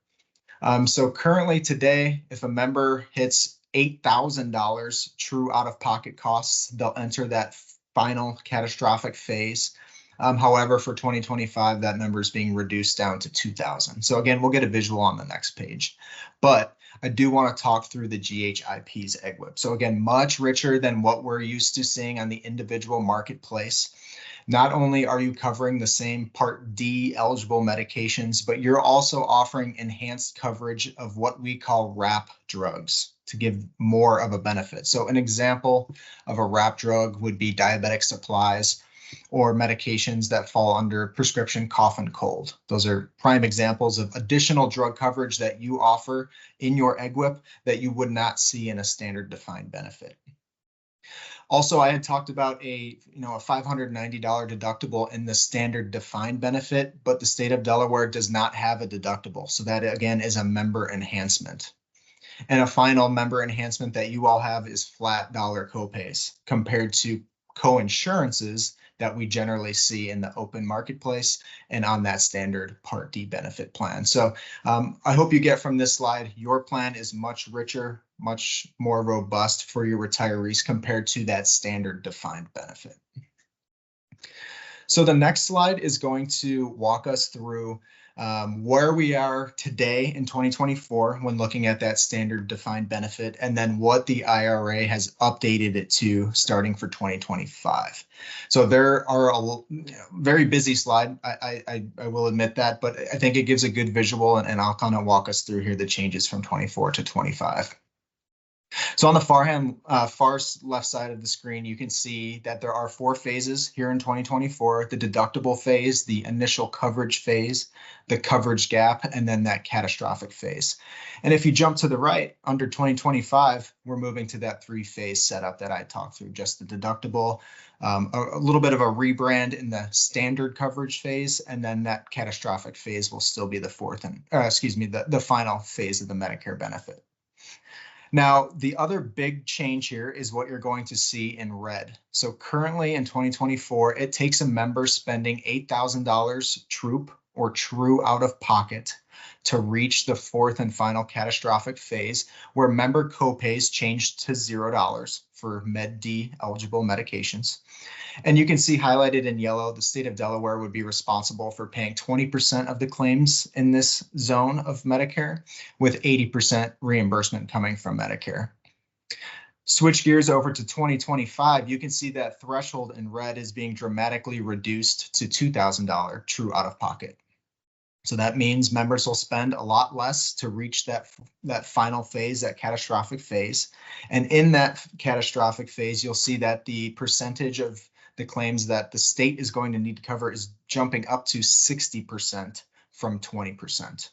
Speaker 11: So currently today, if a member hits $8,000 true out-of-pocket costs, they'll enter that final catastrophic phase. However, for 2025, that number is being reduced down to 2,000. So again, we'll get a visual on the next page, but I do want to talk through the GHIP's EGWP. So again, much richer than what we're used to seeing on the individual marketplace. Not only are you covering the same Part D eligible medications, but you're also offering enhanced coverage of what we call wrap drugs to give more of a benefit. So an example of a wrap drug would be diabetic supplies or medications that fall under prescription cough and cold. Those are prime examples of additional drug coverage that you offer in your EGWP that you would not see in a standard defined benefit. Also, I had talked about a $590 deductible in the standard defined benefit, but the state of Delaware does not have a deductible. So that again is a member enhancement. And a final member enhancement that you all have is flat dollar copays compared to co-insurances that we generally see in the open marketplace and on that standard Part D benefit plan. So I hope you get from this slide, your plan is much richer, much more robust for your retirees compared to that standard defined benefit. So the next slide is going to walk us through where we are today in 2024 when looking at that standard defined benefit, and then what the IRA has updated it to starting for 2025. So there are a very busy slide, I will admit that, but I think it gives a good visual, and I'll kind of walk us through here the changes from 24 to 25. So on the far left side of the screen, you can see that there are 4 phases here in 2024, the deductible phase, the initial coverage phase, the coverage gap, and then that catastrophic phase. And if you jump to the right, under 2025, we're moving to that 3-phase setup that I talked through, just the deductible, a little bit of a rebrand in the standard coverage phase, and then that catastrophic phase will still be the the final phase of the Medicare benefit. Now, the other big change here is what you're going to see in red. So currently in 2024, it takes a member spending $8,000 troop or true out of pocket to reach the 4th and final catastrophic phase, where member copays changed to $0 for Med D eligible medications. And you can see highlighted in yellow, the state of Delaware would be responsible for paying 20% of the claims in this zone of Medicare, with 80% reimbursement coming from Medicare. Switch gears over to 2025, you can see that threshold in red is being dramatically reduced to $2,000 true out of pocket. So that means members will spend a lot less to reach that final phase, that catastrophic phase. And in that catastrophic phase, you'll see that the percentage of the claims that the state is going to need to cover is jumping up to 60% from 20%.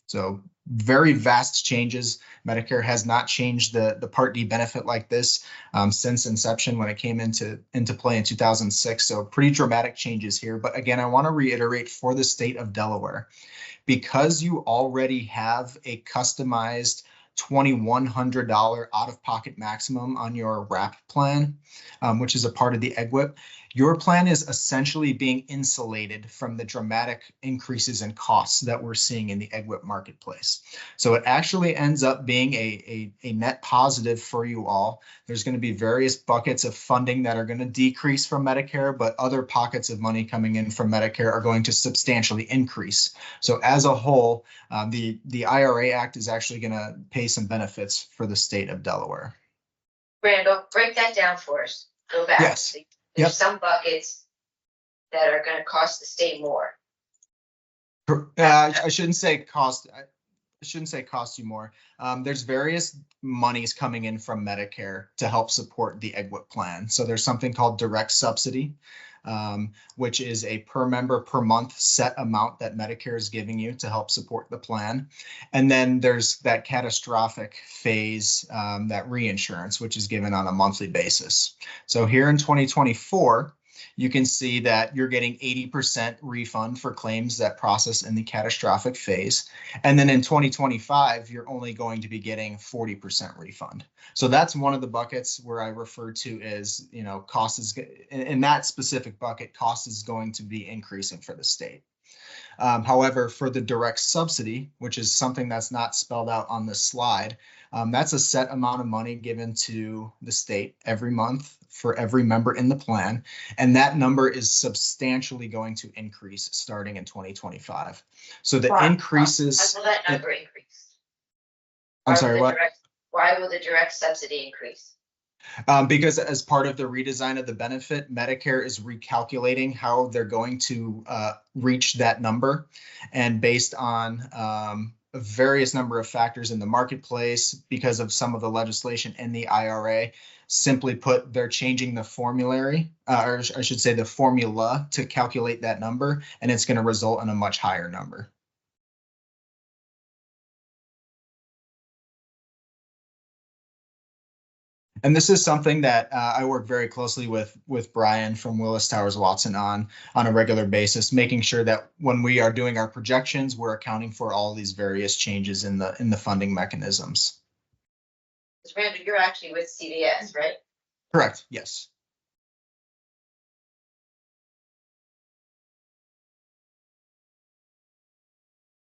Speaker 11: So very vast changes. Medicare has not changed the Part D benefit like this since inception when it came into play in 2006. So pretty dramatic changes here. But again, I want to reiterate for the state of Delaware, because you already have a customized $2,100 out-of-pocket maximum on your WRAP plan, which is a part of the EGWP, your plan is essentially being insulated from the dramatic increases in costs that we're seeing in the EGWP marketplace. So it actually ends up being a net positive for you all. There's going to be various buckets of funding that are going to decrease from Medicare, but other pockets of money coming in from Medicare are going to substantially increase. So as a whole, the IRA Act is actually going to pay some benefits for the state of Delaware.
Speaker 1: Randall, break that down for us. Go back.
Speaker 11: Yes.
Speaker 1: There's some buckets that are going to cost the state more.
Speaker 11: I shouldn't say cost. I shouldn't say cost you more. There's various monies coming in from Medicare to help support the EGWP plan. So there's something called direct subsidy, which is a per member per month set amount that Medicare is giving you to help support the plan. And then there's that catastrophic phase, that reinsurance, which is given on a monthly basis. So here in 2024, you can see that you're getting 80% refund for claims that process in the catastrophic phase. And then in 2025, you're only going to be getting 40% refund. So that's one of the buckets where I refer to as, cost is, in that specific bucket, cost is going to be increasing for the state. However, for the direct subsidy, which is something that's not spelled out on this slide, that's a set amount of money given to the state every month for every member in the plan. And that number is substantially going to increase starting in 2025. So the increases.
Speaker 1: Why will that number increase?
Speaker 11: I'm sorry, what?
Speaker 1: Why will the direct subsidy increase?
Speaker 11: Because as part of the redesign of the benefit, Medicare is recalculating how they're going to reach that number. And based on a various number of factors in the marketplace, because of some of the legislation in the IRA, simply put, they're changing the formulary, or I should say the formula to calculate that number, and it's going to result in a much higher number. And this is something that I work very closely with Brian from Willis Towers Watson on a regular basis, making sure that when we are doing our projections, we're accounting for all these various changes in the funding mechanisms.
Speaker 1: Randall, you're actually with CVS, right?
Speaker 11: Correct. Yes.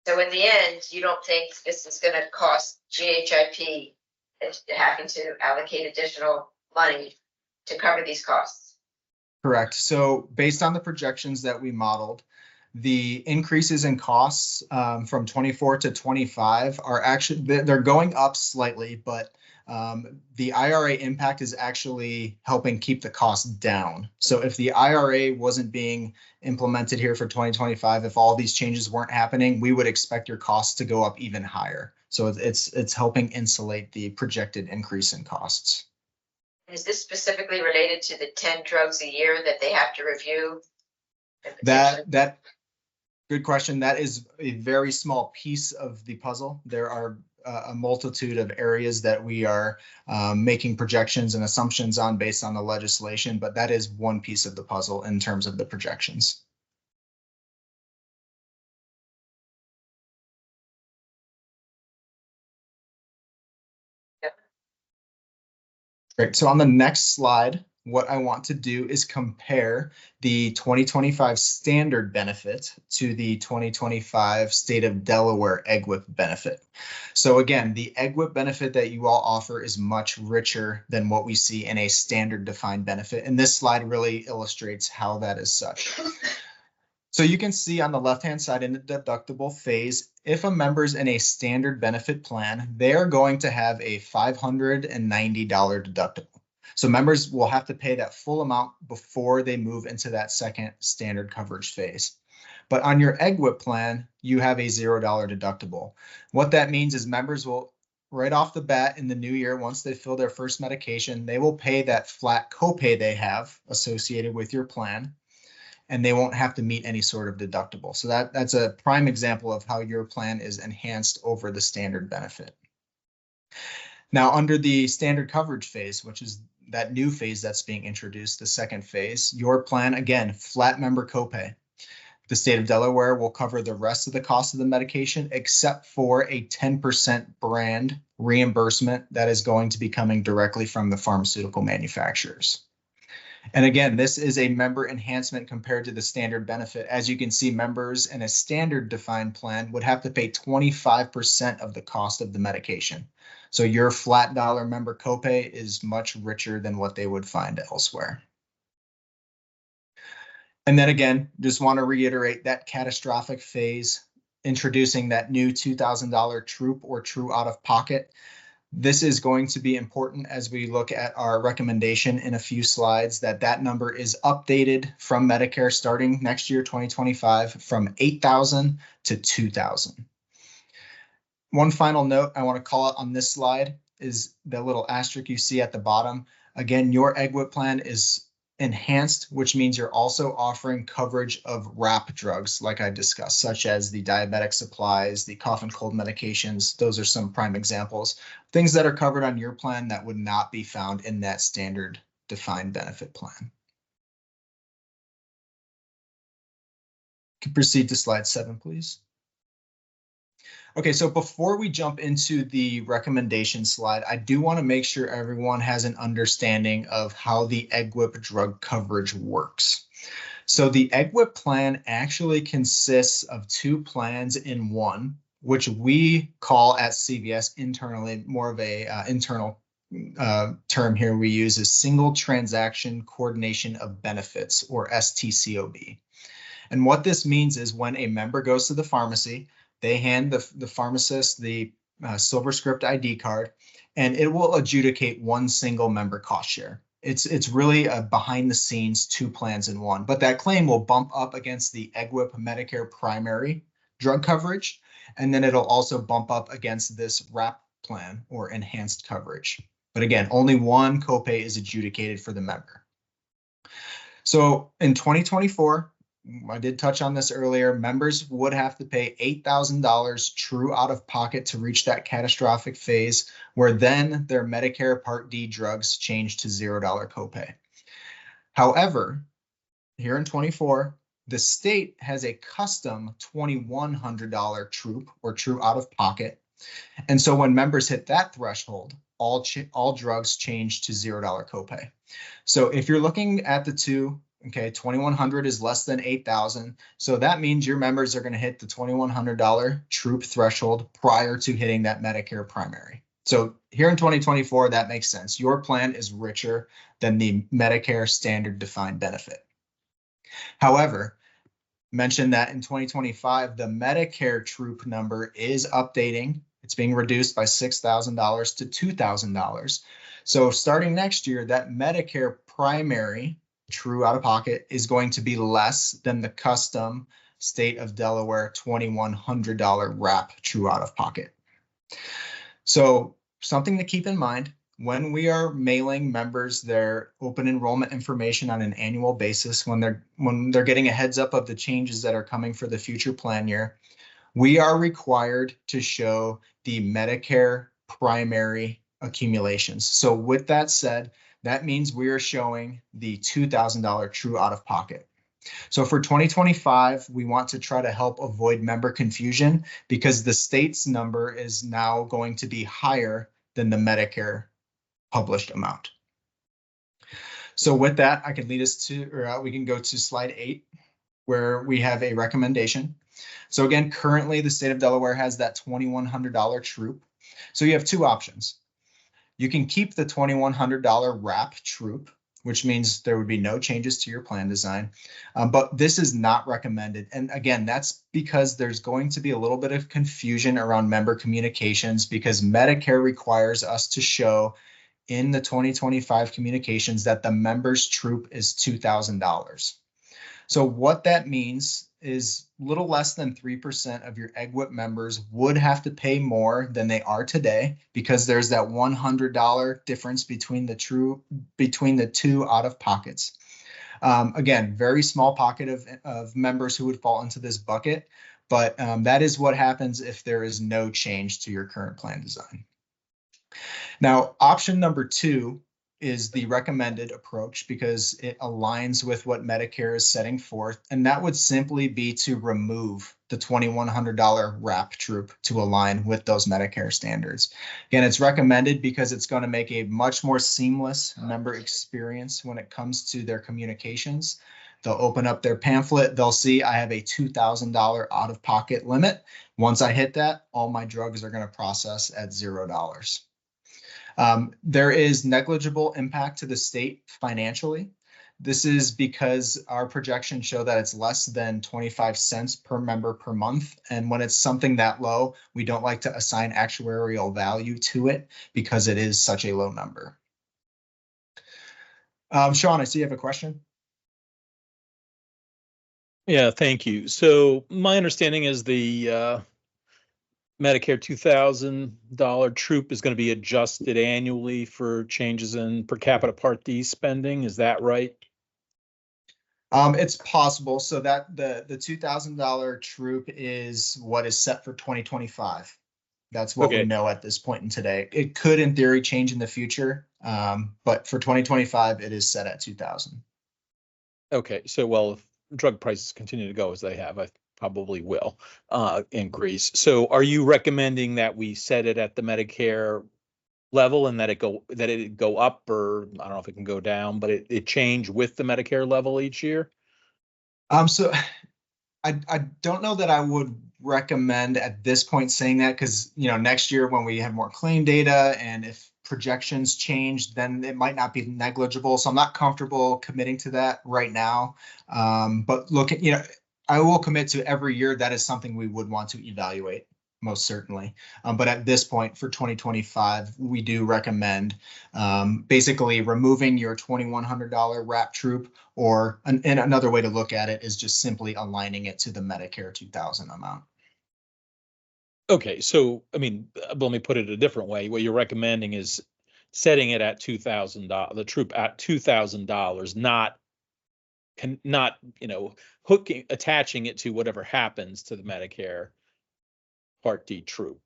Speaker 1: So in the end, you don't think this is going to cost GHIP having to allocate additional money to cover these costs?
Speaker 11: Correct. So based on the projections that we modeled, the increases in costs from 24 to 25 are actually, they're going up slightly, but the IRA impact is actually helping keep the costs down. So if the IRA wasn't being implemented here for 2025, if all these changes weren't happening, we would expect your costs to go up even higher. So it's helping insulate the projected increase in costs.
Speaker 1: Is this specifically related to the 10 drugs a year that they have to review?
Speaker 11: That good question. That is a very small piece of the puzzle. There are a multitude of areas that we are making projections and assumptions on based on the legislation, but that is one piece of the puzzle in terms of the projections. Great. So on the next slide, what I want to do is compare the 2025 standard benefit to the 2025 state of Delaware EGWP benefit. So again, the EGWP benefit that you all offer is much richer than what we see in a standard defined benefit. And this slide really illustrates how that is such. So you can see on the left-hand side in the deductible phase, if a member's in a standard benefit plan, they are going to have a $590 deductible. So members will have to pay that full amount before they move into that second standard coverage phase. But on your EGWP plan, you have a $0 deductible. What that means is members will, right off the bat in the new year, once they fill their first medication, they will pay that flat copay they have associated with your plan, and they won't have to meet any sort of deductible. So that's a prime example of how your plan is enhanced over the standard benefit. Now, under the standard coverage phase, which is that new phase that's being introduced, the second phase, your plan, again, flat member copay. The state of Delaware will cover the rest of the cost of the medication, except for a 10% brand reimbursement that is going to be coming directly from the pharmaceutical manufacturers. And again, this is a member enhancement compared to the standard benefit. As you can see, members in a standard defined plan would have to pay 25% of the cost of the medication. So your flat dollar member copay is much richer than what they would find elsewhere. And then again, just want to reiterate that catastrophic phase, introducing that new $2,000 troop or true out of pocket. This is going to be important as we look at our recommendation in a few slides, that number is updated from Medicare starting next year, 2025, from 8,000 to 2,000. One final note I want to call out on this slide is the little asterisk you see at the bottom. Again, your EGWP plan is enhanced, which means you're also offering coverage of wrap drugs, like I discussed, such as the diabetic supplies, the cough and cold medications. Those are some prime examples. Things that are covered on your plan that would not be found in that standard defined benefit plan. You can proceed to slide 7, please. Okay, so before we jump into the recommendation slide, I do want to make sure everyone has an understanding of how the EGWP drug coverage works. So the EGWP plan actually consists of 2 plans in one, which we call at CVS internally, more of a internal term here we use is single transaction coordination of benefits, or STCOB. And what this means is when a member goes to the pharmacy, they hand the pharmacist the SilverScript ID card, and it will adjudicate one single member cost share. It's really a behind the scenes 2 plans in one, but that claim will bump up against the EGWP Medicare primary drug coverage, and then it'll also bump up against this wrap plan or enhanced coverage. But again, only one copay is adjudicated for the member. So in 2024, I did touch on this earlier, members would have to pay $8,000 true out of pocket to reach that catastrophic phase, where then their Medicare Part D drugs change to $0 copay. However, here in 24, the state has a custom $2,100 troop or true out of pocket. And so when members hit that threshold, all drugs change to $0 copay. So if you're looking at the two, okay, 2,100 is less than 8,000. So that means your members are going to hit the $2,100 troop threshold prior to hitting that Medicare primary. So here in 2024, that makes sense. Your plan is richer than the Medicare standard defined benefit. However, mention that in 2025, the Medicare troop number is updating. It's being reduced by $6,000 to $2,000. So starting next year, that Medicare primary true out of pocket is going to be less than the custom state of Delaware $2,100 wrap true out of pocket. So something to keep in mind when we are mailing members their open enrollment information on an annual basis, when they're getting a heads up of the changes that are coming for the future plan year, we are required to show the Medicare primary accumulations. So with that said, that means we are showing the $2,000 true out of pocket. So for 2025, we want to try to help avoid member confusion because the state's number is now going to be higher than the Medicare published amount. So with that, I can lead us to, or we can go to slide 8, where we have a recommendation. So again, currently the state of Delaware has that $2,100 troop. So you have 2 options. You can keep the $2,100 wrap troop, which means there would be no changes to your plan design, but this is not recommended. And again, that's because there's going to be a little bit of confusion around member communications because Medicare requires us to show in the 2025 communications that the member's troop is $2,000. So what that means is a little less than 3% of your EGWP members would have to pay more than they are today because there's that $100 difference between the two out of pockets. Again, very small pocket of members who would fall into this bucket, but that is what happens if there is no change to your current plan design. Now, option number 2 is the recommended approach because it aligns with what Medicare is setting forth. And that would simply be to remove the $2,100 wrap troop to align with those Medicare standards. Again, it's recommended because it's going to make a much more seamless member experience when it comes to their communications. They'll open up their pamphlet. They'll see I have a $2,000 out of pocket limit. Once I hit that, all my drugs are going to process at $0. There is negligible impact to the state financially. This is because our projections show that it's less than 25 cents per member per month. And when it's something that low, we don't like to assign actuarial value to it because it is such a low number. Sean, I see you have a question.
Speaker 7: Yeah, thank you. So my understanding is the Medicare $2,000 troop is going to be adjusted annually for changes in per capita Part D spending. Is that right?
Speaker 11: It's possible. So that the $2,000 troop is what is set for 2025. That's what we
Speaker 7: Okay.
Speaker 11: know at this point in today. It could, in theory, change in the future, but for 2025, it is set at 2,000.
Speaker 7: Okay, so well, if drug prices continue to go as they have, I probably will increase. So are you recommending that we set it at the Medicare level and that it go up, or I don't know if it can go down, but it change with the Medicare level each year?
Speaker 11: So I don't know that I would recommend at this point saying that, because next year when we have more claim data and if projections change, then it might not be negligible. So I'm not comfortable committing to that right now. But look, I will commit to every year that is something we would want to evaluate, most certainly. But at this point for 2025, we do recommend basically removing your $2,100 wrap troop, or and another way to look at it is just simply aligning it to the Medicare 2,000 amount.
Speaker 7: Okay, so I mean, let me put it a different way. What you're recommending is setting it at $2,000, the troop at $2,000, not attaching it to whatever happens to the Medicare Part D troop.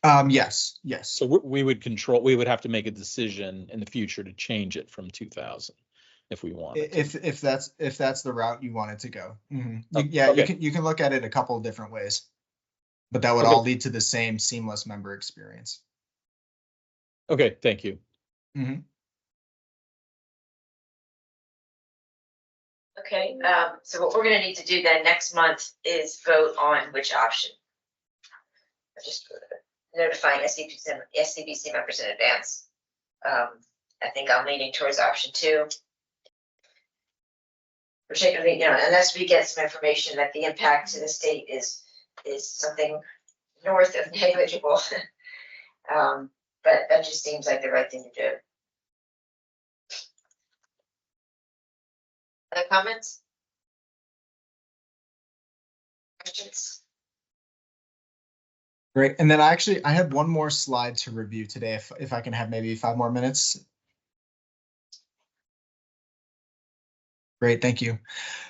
Speaker 11: Yes.
Speaker 7: So we would have to make a decision in the future to change it from 2,000 if we wanted.
Speaker 11: If that's the route you wanted to go.
Speaker 7: Oh,
Speaker 11: Yeah,
Speaker 7: okay.
Speaker 11: you can look at it a couple of different ways, but that would
Speaker 7: Okay.
Speaker 11: all lead to the same seamless member experience.
Speaker 7: Okay, thank you.
Speaker 1: Okay, so what we're gonna need to do then next month is vote on which option. Just notifying SCBC members in advance. I think I'm leaning towards option 2. Particularly, unless we get some information that the impact to the state is something north of negligible. But that just seems like the right thing to do. Other comments? Questions?
Speaker 11: Great. And then I had one more slide to review today, if I can have maybe 5 more minutes. Great, thank you.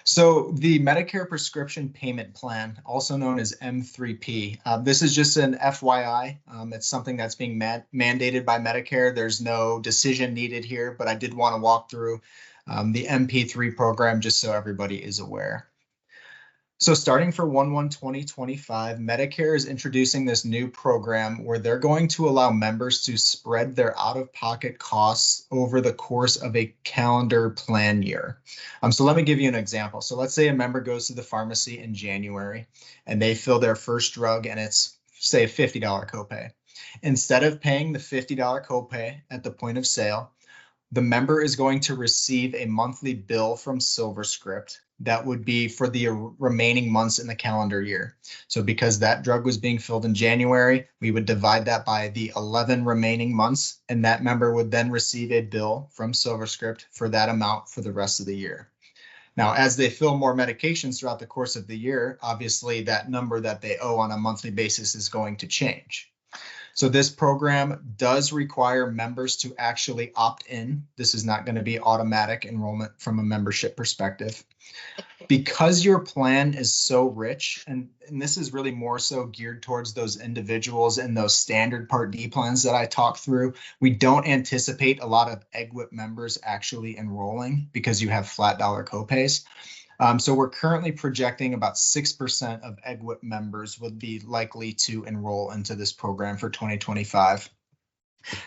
Speaker 11: So the Medicare Prescription Payment Plan, also known as M3P, this is just an FYI. It's something that's being mandated by Medicare. There's no decision needed here, but I did want to walk through the MP3 program just so everybody is aware. So starting for 1/1/2025, Medicare is introducing this new program where they're going to allow members to spread their out-of-pocket costs over the course of a calendar plan year. So let me give you an example. So let's say a member goes to the pharmacy in January and they fill their first drug and it's, say, a $50 copay. Instead of paying the $50 copay at the point of sale, the member is going to receive a monthly bill from SilverScript that would be for the remaining months in the calendar year. So because that drug was being filled in January, we would divide that by the 11 remaining months, and that member would then receive a bill from SilverScript for that amount for the rest of the year. Now, as they fill more medications throughout the course of the year, obviously that number that they owe on a monthly basis is going to change. So this program does require members to actually opt in. This is not going to be automatic enrollment from a membership perspective. Because your plan is so rich, and this is really more so geared towards those individuals and those standard Part D plans that I talked through, we don't anticipate a lot of EGWP members actually enrolling because you have flat dollar copays. So we're currently projecting about 6% of EGWP members would be likely to enroll into this program for 2025.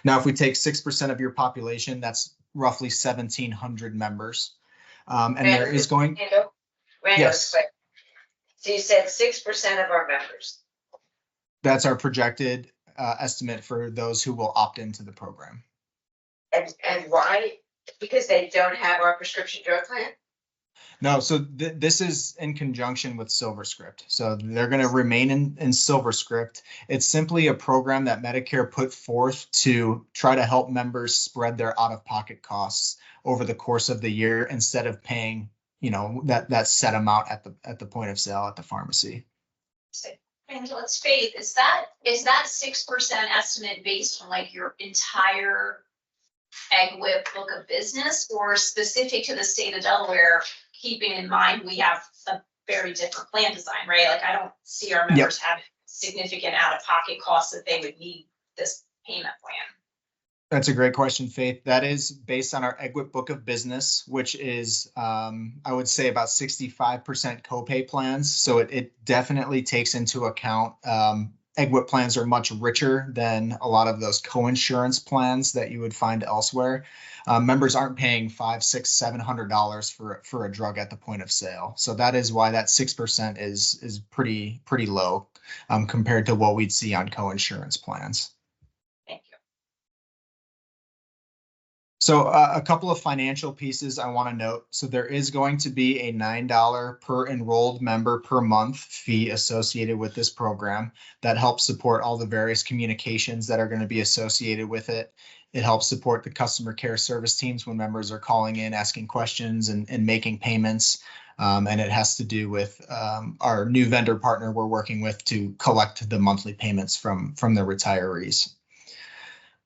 Speaker 11: Now, if we take 6% of your population, that's roughly 1,700 members. And there is going.
Speaker 1: Randall,
Speaker 11: Yes.
Speaker 1: quick. So you said 6% of our members.
Speaker 11: That's our projected estimate for those who will opt into the program.
Speaker 1: And why Because they don't have our prescription drug plan?
Speaker 11: No, so this is in conjunction with SilverScript. So they're going to remain in SilverScript. It's simply a program that Medicare put forth to try to help members spread their out-of-pocket costs over the course of the year instead of paying, that set amount at the point of sale at the pharmacy.
Speaker 3: Angela, it's Faith. Is that 6% estimate based on like your entire EGWIP book of business, or specific to the state of Delaware, keeping in mind we have a very different plan design, right? Like, I don't see our members having significant out-of-pocket costs that they would need this payment plan.
Speaker 11: That's a great question, Faith. That is based on our EGWIP book of business, which is, I would say, about 65% copay plans. So it definitely takes into account, EGWIP plans are much richer than a lot of those co-insurance plans that you would find elsewhere. Members aren't paying $500, $600, $700 for a drug at the point of sale. So that is why that 6% is pretty low compared to what we'd see on co-insurance plans.
Speaker 3: Thank you.
Speaker 11: So a couple of financial pieces I want to note. So there is going to be a $9 per enrolled member per month fee associated with this program that helps support all the various communications that are going to be associated with it. It helps support the customer care service teams when members are calling in, asking questions and making payments. And it has to do with our new vendor partner we're working with to collect the monthly payments from the retirees.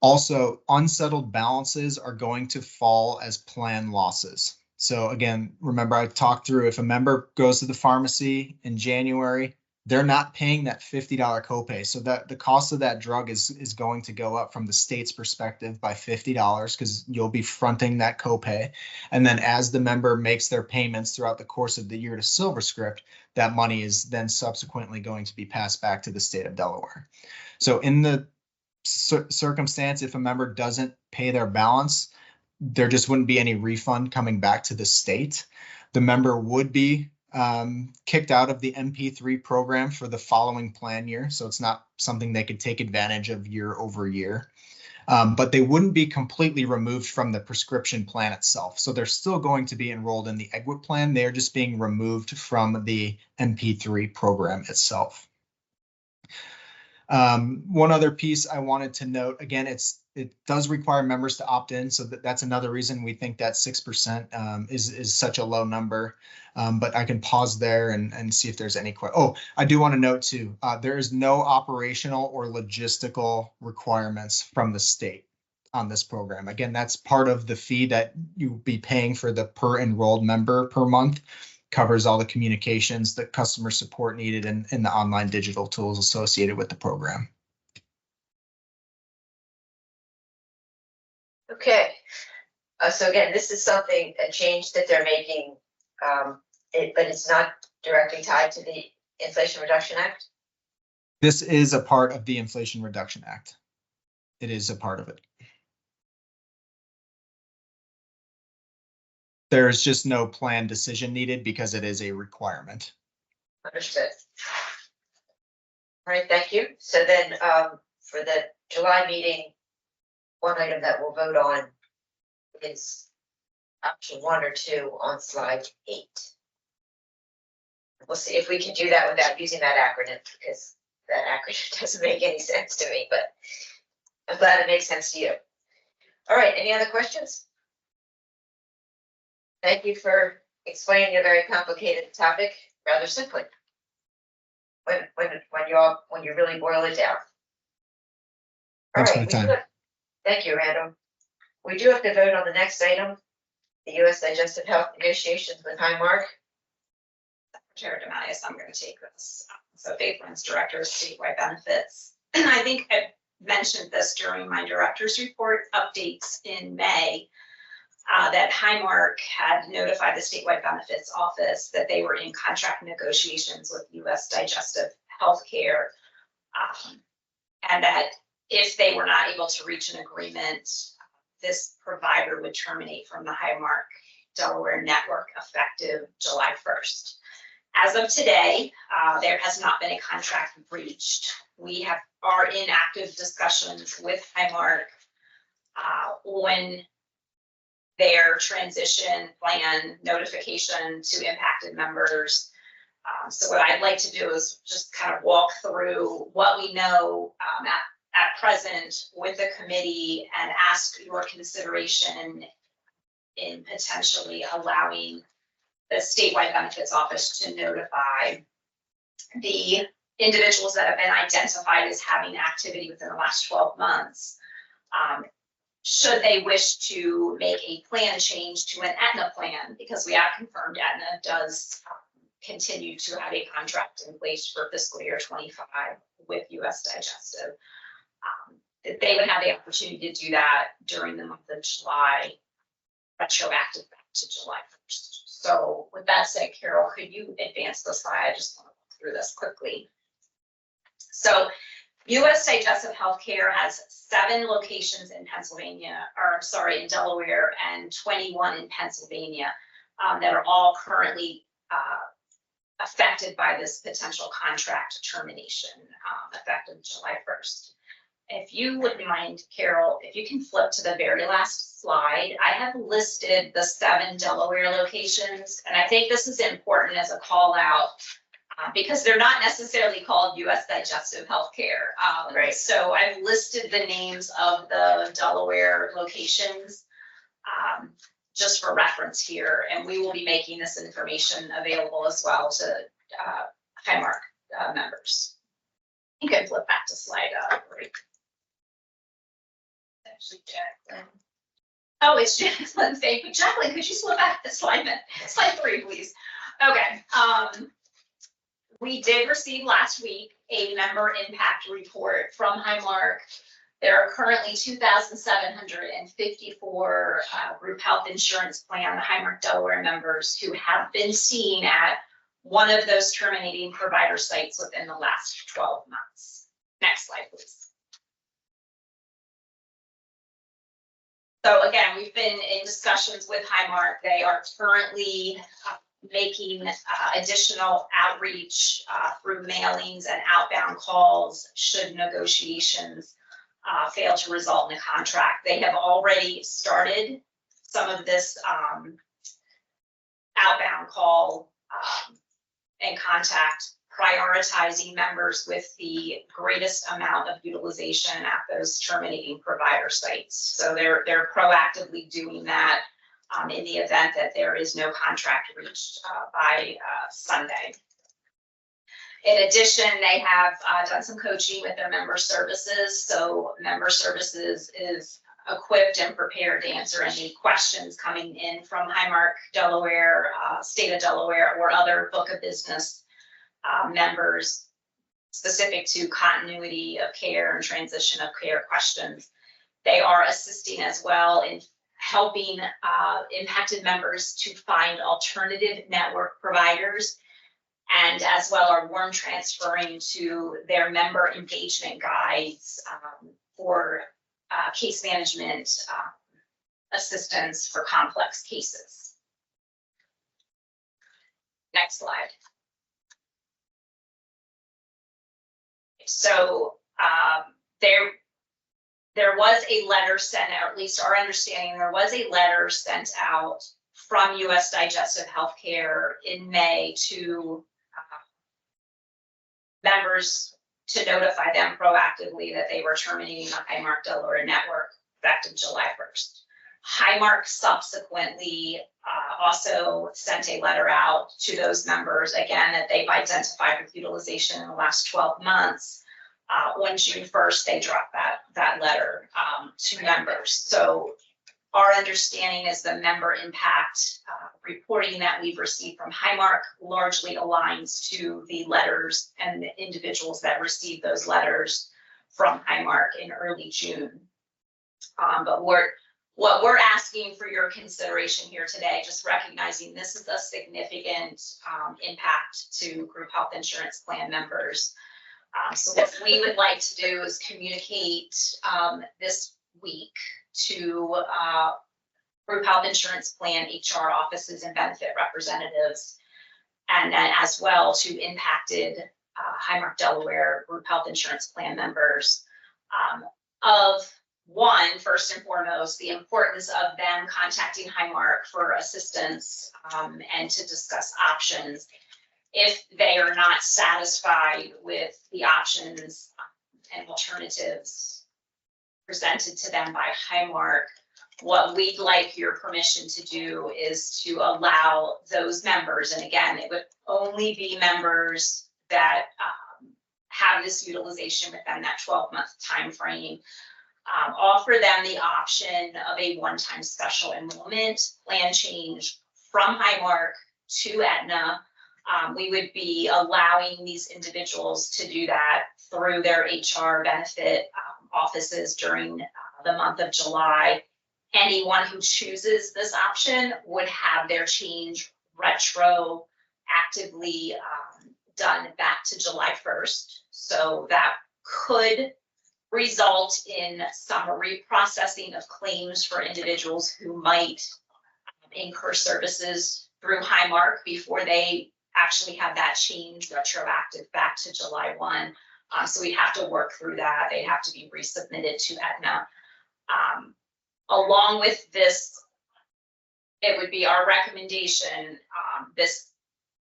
Speaker 11: Also, unsettled balances are going to fall as plan losses. So again, remember I talked through, if a member goes to the pharmacy in January, they're not paying that $50 copay. So that the cost of that drug is going to go up from the state's perspective by $50 because you'll be fronting that copay. And then as the member makes their payments throughout the course of the year to SilverScript, that money is then subsequently going to be passed back to the state of Delaware. So in the circumstance, if a member doesn't pay their balance, there just wouldn't be any refund coming back to the state. The member would be kicked out of the MP3 program for the following plan year. So it's not something they could take advantage of year over year. But they wouldn't be completely removed from the prescription plan itself. So they're still going to be enrolled in the EGWIP plan. They're just being removed from the MP3 program itself. One other piece I wanted to note, again, it does require members to opt in. So that's another reason we think that 6% is such a low number. But I can pause there and see if there's any questions. Oh, I do want to note too, there is no operational or logistical requirements from the state on this program. Again, that's part of the fee that you'll be paying for the per enrolled member per month. Covers all the communications, the customer support needed, and the online digital tools associated with the program.
Speaker 1: Okay. So again, this is a change that they're making, but it's not directly tied to the Inflation Reduction Act?
Speaker 11: This is a part of the Inflation Reduction Act. It is a part of it. There's just no plan decision needed because it is a requirement.
Speaker 1: Understood. All right, thank you. So then for the July meeting, one item that we'll vote on is option 1 or 2 on slide 8. We'll see if we can do that without using that acronym, because that acronym doesn't make any sense to me, but I'm glad it makes sense to you. All right, any other questions? Thank you for explaining a very complicated topic rather simply. When you really boil it down. All
Speaker 11: Thanks for
Speaker 1: right,
Speaker 11: the time.
Speaker 1: thank you, Randall. We do have to vote on the next item, the U.S. Digestive Health negotiations with Highmark.
Speaker 3: Secretary DeMatteis, I'm going to take this. So Faith Lynch, Director of Statewide Benefits. And I think I mentioned this during my director's report updates in May. That Highmark had notified the Statewide Benefits Office that they were in contract negotiations with U.S. Digestive Healthcare, and that if they were not able to reach an agreement, this provider would terminate from the Highmark Delaware network effective July 1st. As of today, there has not been a contract breached. We are in active discussions with Highmark on their transition plan notification to impacted members. So what I'd like to do is just kind of walk through what we know at present with the committee and ask your consideration in potentially allowing the statewide benefits office to notify the individuals that have been identified as having activity within the last 12 months. Should they wish to make a plan change to an Aetna plan, because we have confirmed Aetna does continue to have a contract in place for fiscal year 25 with US Digestive, that they would have the opportunity to do that during the month of July, retroactive back to July 1st. So with that said, Carol, could you advance the slide? I just want to walk through this quickly. So US Digestive Healthcare has 7 locations in Pennsylvania, or sorry, in Delaware, and 21 in Pennsylvania that are all currently affected by this potential contract termination effective July 1st. If you wouldn't mind, Carol, if you can flip to the very last slide, I have listed the 7 Delaware locations, and I think this is important as a call out because they're not necessarily called US Digestive Healthcare.
Speaker 1: Right.
Speaker 3: So I've listed the names of the Delaware locations just for reference here, and we will be making this information available as well to Highmark members. You can flip back to slide right. Actually, Jacqueline. Oh, it's Jacqueline. Thank you, Jacqueline. Could you flip back to slide 3, please? Okay. We did receive last week a member impact report from Highmark. There are currently 2,754 group health insurance plan Highmark Delaware members who have been seen at one of those terminating provider sites within the last 12 months. Next slide, please. So again, we've been in discussions with Highmark. They are currently making additional outreach through mailings and outbound calls should negotiations fail to result in a contract. They have already started some of this outbound call and contact, prioritizing members with the greatest amount of utilization at those terminating provider sites. So they're proactively doing that in the event that there is no contract reached by Sunday. In addition, they have done some coaching with their member services. So member services is equipped and prepared to answer any questions coming in from Highmark Delaware, State of Delaware, or other book of business members specific to continuity of care and transition of care questions. They are assisting as well in helping impacted members to find alternative network providers, and as well are warm transferring to their member engagement guides for case management assistance for complex cases. Next slide. So there was a letter sent out, or at least our understanding, there was a letter sent out from US Digestive Healthcare in May to members to notify them proactively that they were terminating the Highmark Delaware network effective July 1st. Highmark subsequently also sent a letter out to those members, again, that they've identified with utilization in the last 12 months. On June 1st, they dropped that letter to members. So our understanding is the member impact reporting that we've received from Highmark largely aligns to the letters and the individuals that received those letters from Highmark in early June. But what we're asking for your consideration here today, just recognizing this is a significant impact to group health insurance plan members. So what we would like to do is communicate this week to group health insurance plan HR offices and benefit representatives, and then as well to impacted Highmark Delaware group health insurance plan members of one, first and foremost, the importance of them contacting Highmark for assistance and to discuss options. If they are not satisfied with the options and alternatives presented to them by Highmark, what we'd like your permission to do is to allow those members, and again, it would only be members that have this utilization within that 12-month time frame, offer them the option of a one-time special enrollment plan change from Highmark to Aetna. We would be allowing these individuals to do that through their HR benefit offices during the month of July. Anyone who chooses this option would have their change retroactively done back to July 1st. So that could result in some reprocessing of claims for individuals who might incur services through Highmark before they actually have that change retroactive back to July 1. So we'd have to work through that. They'd have to be resubmitted to Aetna. Along with this, it would be our recommendation. This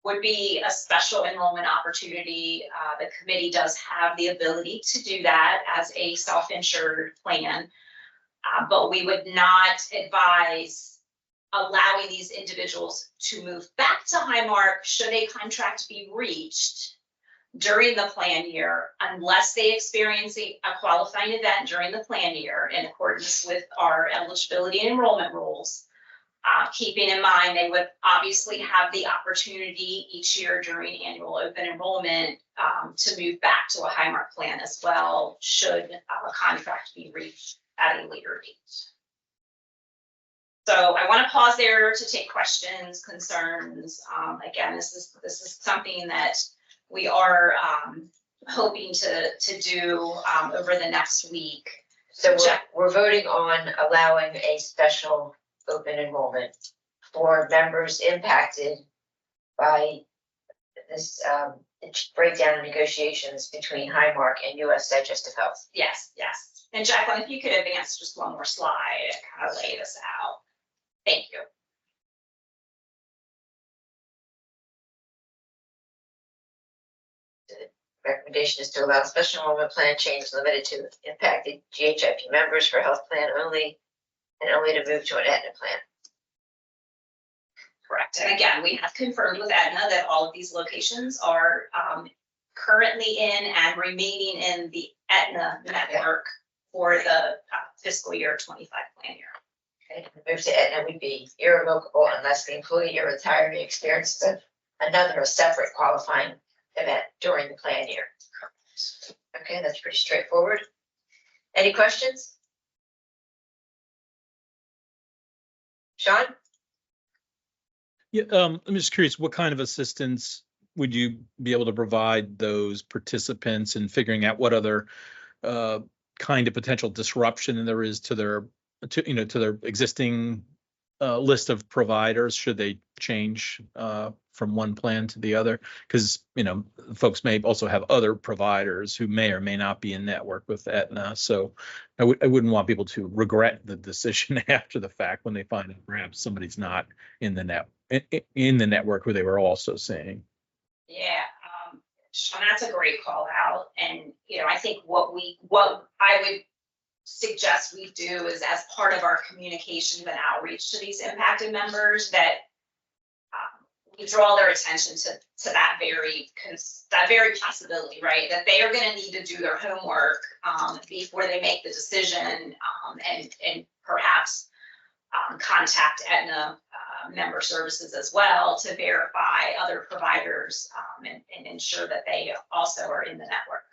Speaker 3: would be a special enrollment opportunity. The committee does have the ability to do that as a self-insured plan, but we would not advise allowing these individuals to move back to Highmark should a contract be reached during the plan year, unless they experience a qualifying event during the plan year in accordance with our eligibility and enrollment rules. Keeping in mind, they would obviously have the opportunity each year during annual open enrollment to move back to a Highmark plan as well, should a contract be reached at a later date. So I want to pause there to take questions, concerns. Again, this is something that we are hoping to do over the next week.
Speaker 1: So we're voting on allowing a special open enrollment for members impacted by this breakdown in negotiations between Highmark and U.S. Digestive Health.
Speaker 3: Yes, yes. And Jacqueline, if you could advance just one more slide and kind of lay this out. Thank you.
Speaker 1: The recommendation is to allow special enrollment plan change limited to impacted GHIP members for health plan only, and only to move to an Aetna plan.
Speaker 3: Correct. And again, we have confirmed with Aetna that all of these locations are currently in and remaining in the Aetna network for the fiscal year 25 plan year.
Speaker 1: Okay, the move to Aetna would be irrevocable unless the employee or retiree experiences a separate qualifying event during the plan year. Okay, that's pretty straightforward. Any questions? Sean?
Speaker 7: Yeah, I'm just curious, what kind of assistance would you be able to provide those participants in figuring out what other kind of potential disruption there is to their existing list of providers should they change from one plan to the other? Because folks may also have other providers who may or may not be in network with Aetna. So I wouldn't want people to regret the decision after the fact when they find out perhaps somebody's not in the network who they were also seeing.
Speaker 3: Yeah, Sean, that's a great call out. And I think what I would suggest we do is, as part of our communications and outreach to these impacted members, that we draw their attention to that very possibility, right? That they are going to need to do their homework before they make the decision, and perhaps contact Aetna member services as well to verify other providers and ensure that they also are in the network.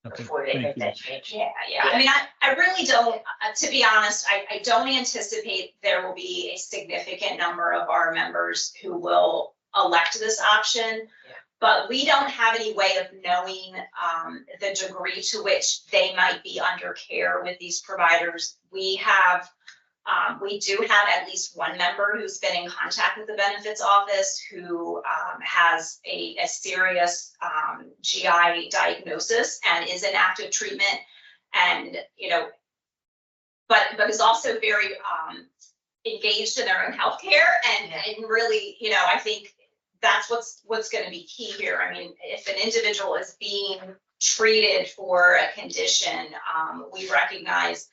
Speaker 7: Okay,
Speaker 1: Before they
Speaker 7: thank
Speaker 1: make
Speaker 7: you.
Speaker 1: that change.
Speaker 3: Yeah. I mean, I really don't, to be honest, I don't anticipate there will be a significant number of our members who will elect this option. But we don't have any way of knowing the degree to which they might be under care with these providers. We do have at least one member who's been in contact with the benefits office who has a serious GI diagnosis and is in active treatment and, but is also very, engaged in their own healthcare and really, I think that's what's going to be key here. I mean, if an individual is being treated for a condition, we recognize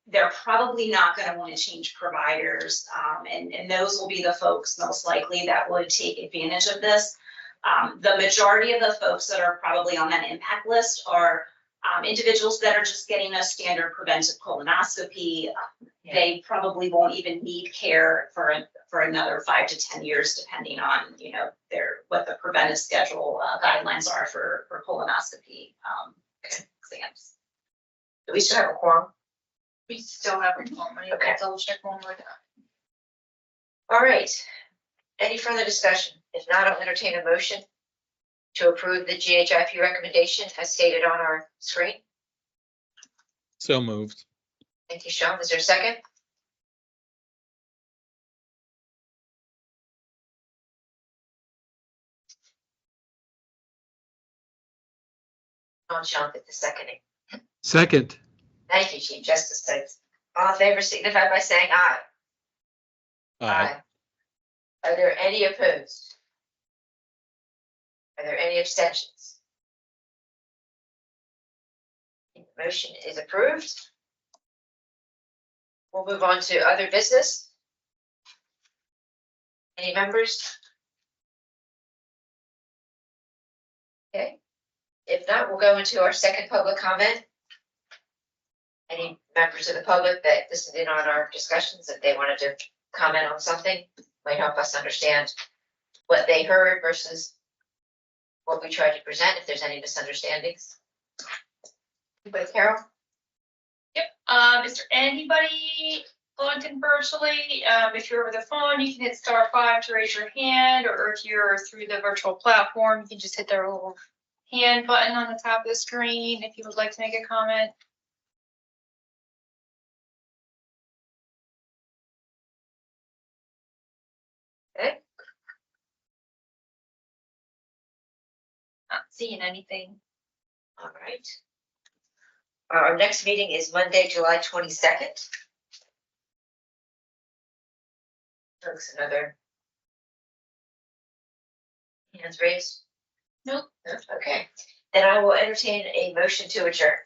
Speaker 3: they're probably not going to want to change providers, and those will be the folks most likely that would take advantage of this. The majority of the folks that are probably on that impact list are individuals that are just getting a standard preventive colonoscopy. They probably won't even need care for another 5 to 10 years, depending on, what the preventive schedule guidelines are for colonoscopy exams.
Speaker 1: Do we still have a quorum?
Speaker 2: We still have a moment.
Speaker 1: Okay.
Speaker 2: Double check one more time.
Speaker 1: All right. Any further discussion? If not, I'll entertain a motion to approve the GHIP recommendation as stated on our screen.
Speaker 7: So moved.
Speaker 1: Thank you, Sean. Is there a second? Sean did the seconding.
Speaker 8: Second,
Speaker 1: Thank you, Chief Justice Sites. All in favor signify by saying aye.
Speaker 7: Aye.
Speaker 1: Are there any opposed? Are there any abstentions? The motion is approved. We'll move on to other business. Any members? Okay. If not, we'll go into our second public comment. Any members of the public that listened in on our discussions, if they wanted to comment on something, might help us understand what they heard versus what we tried to present, if there's any misunderstandings. Anybody, Carol?
Speaker 2: Yep. Is there anybody logged in virtually? If you're over the phone, you can hit *5 to raise your hand, or if you're through the virtual platform, you can just hit the little hand button on the top of the screen if you would like to make a comment.
Speaker 1: Okay.
Speaker 2: Not seeing anything.
Speaker 1: All right. Our next meeting is Monday, July 22nd. Looks another hands raised.
Speaker 2: Nope.
Speaker 1: Okay, then I will entertain a motion to adjourn.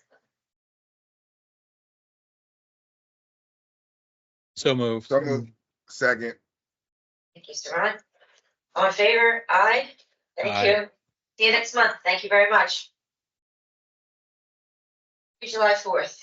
Speaker 7: So moved.
Speaker 4: So moved. Second.
Speaker 1: Thank you, Saran. All in favor? Aye. Thank
Speaker 7: Aye.
Speaker 1: you. See you next month. Thank you very much. July 4th.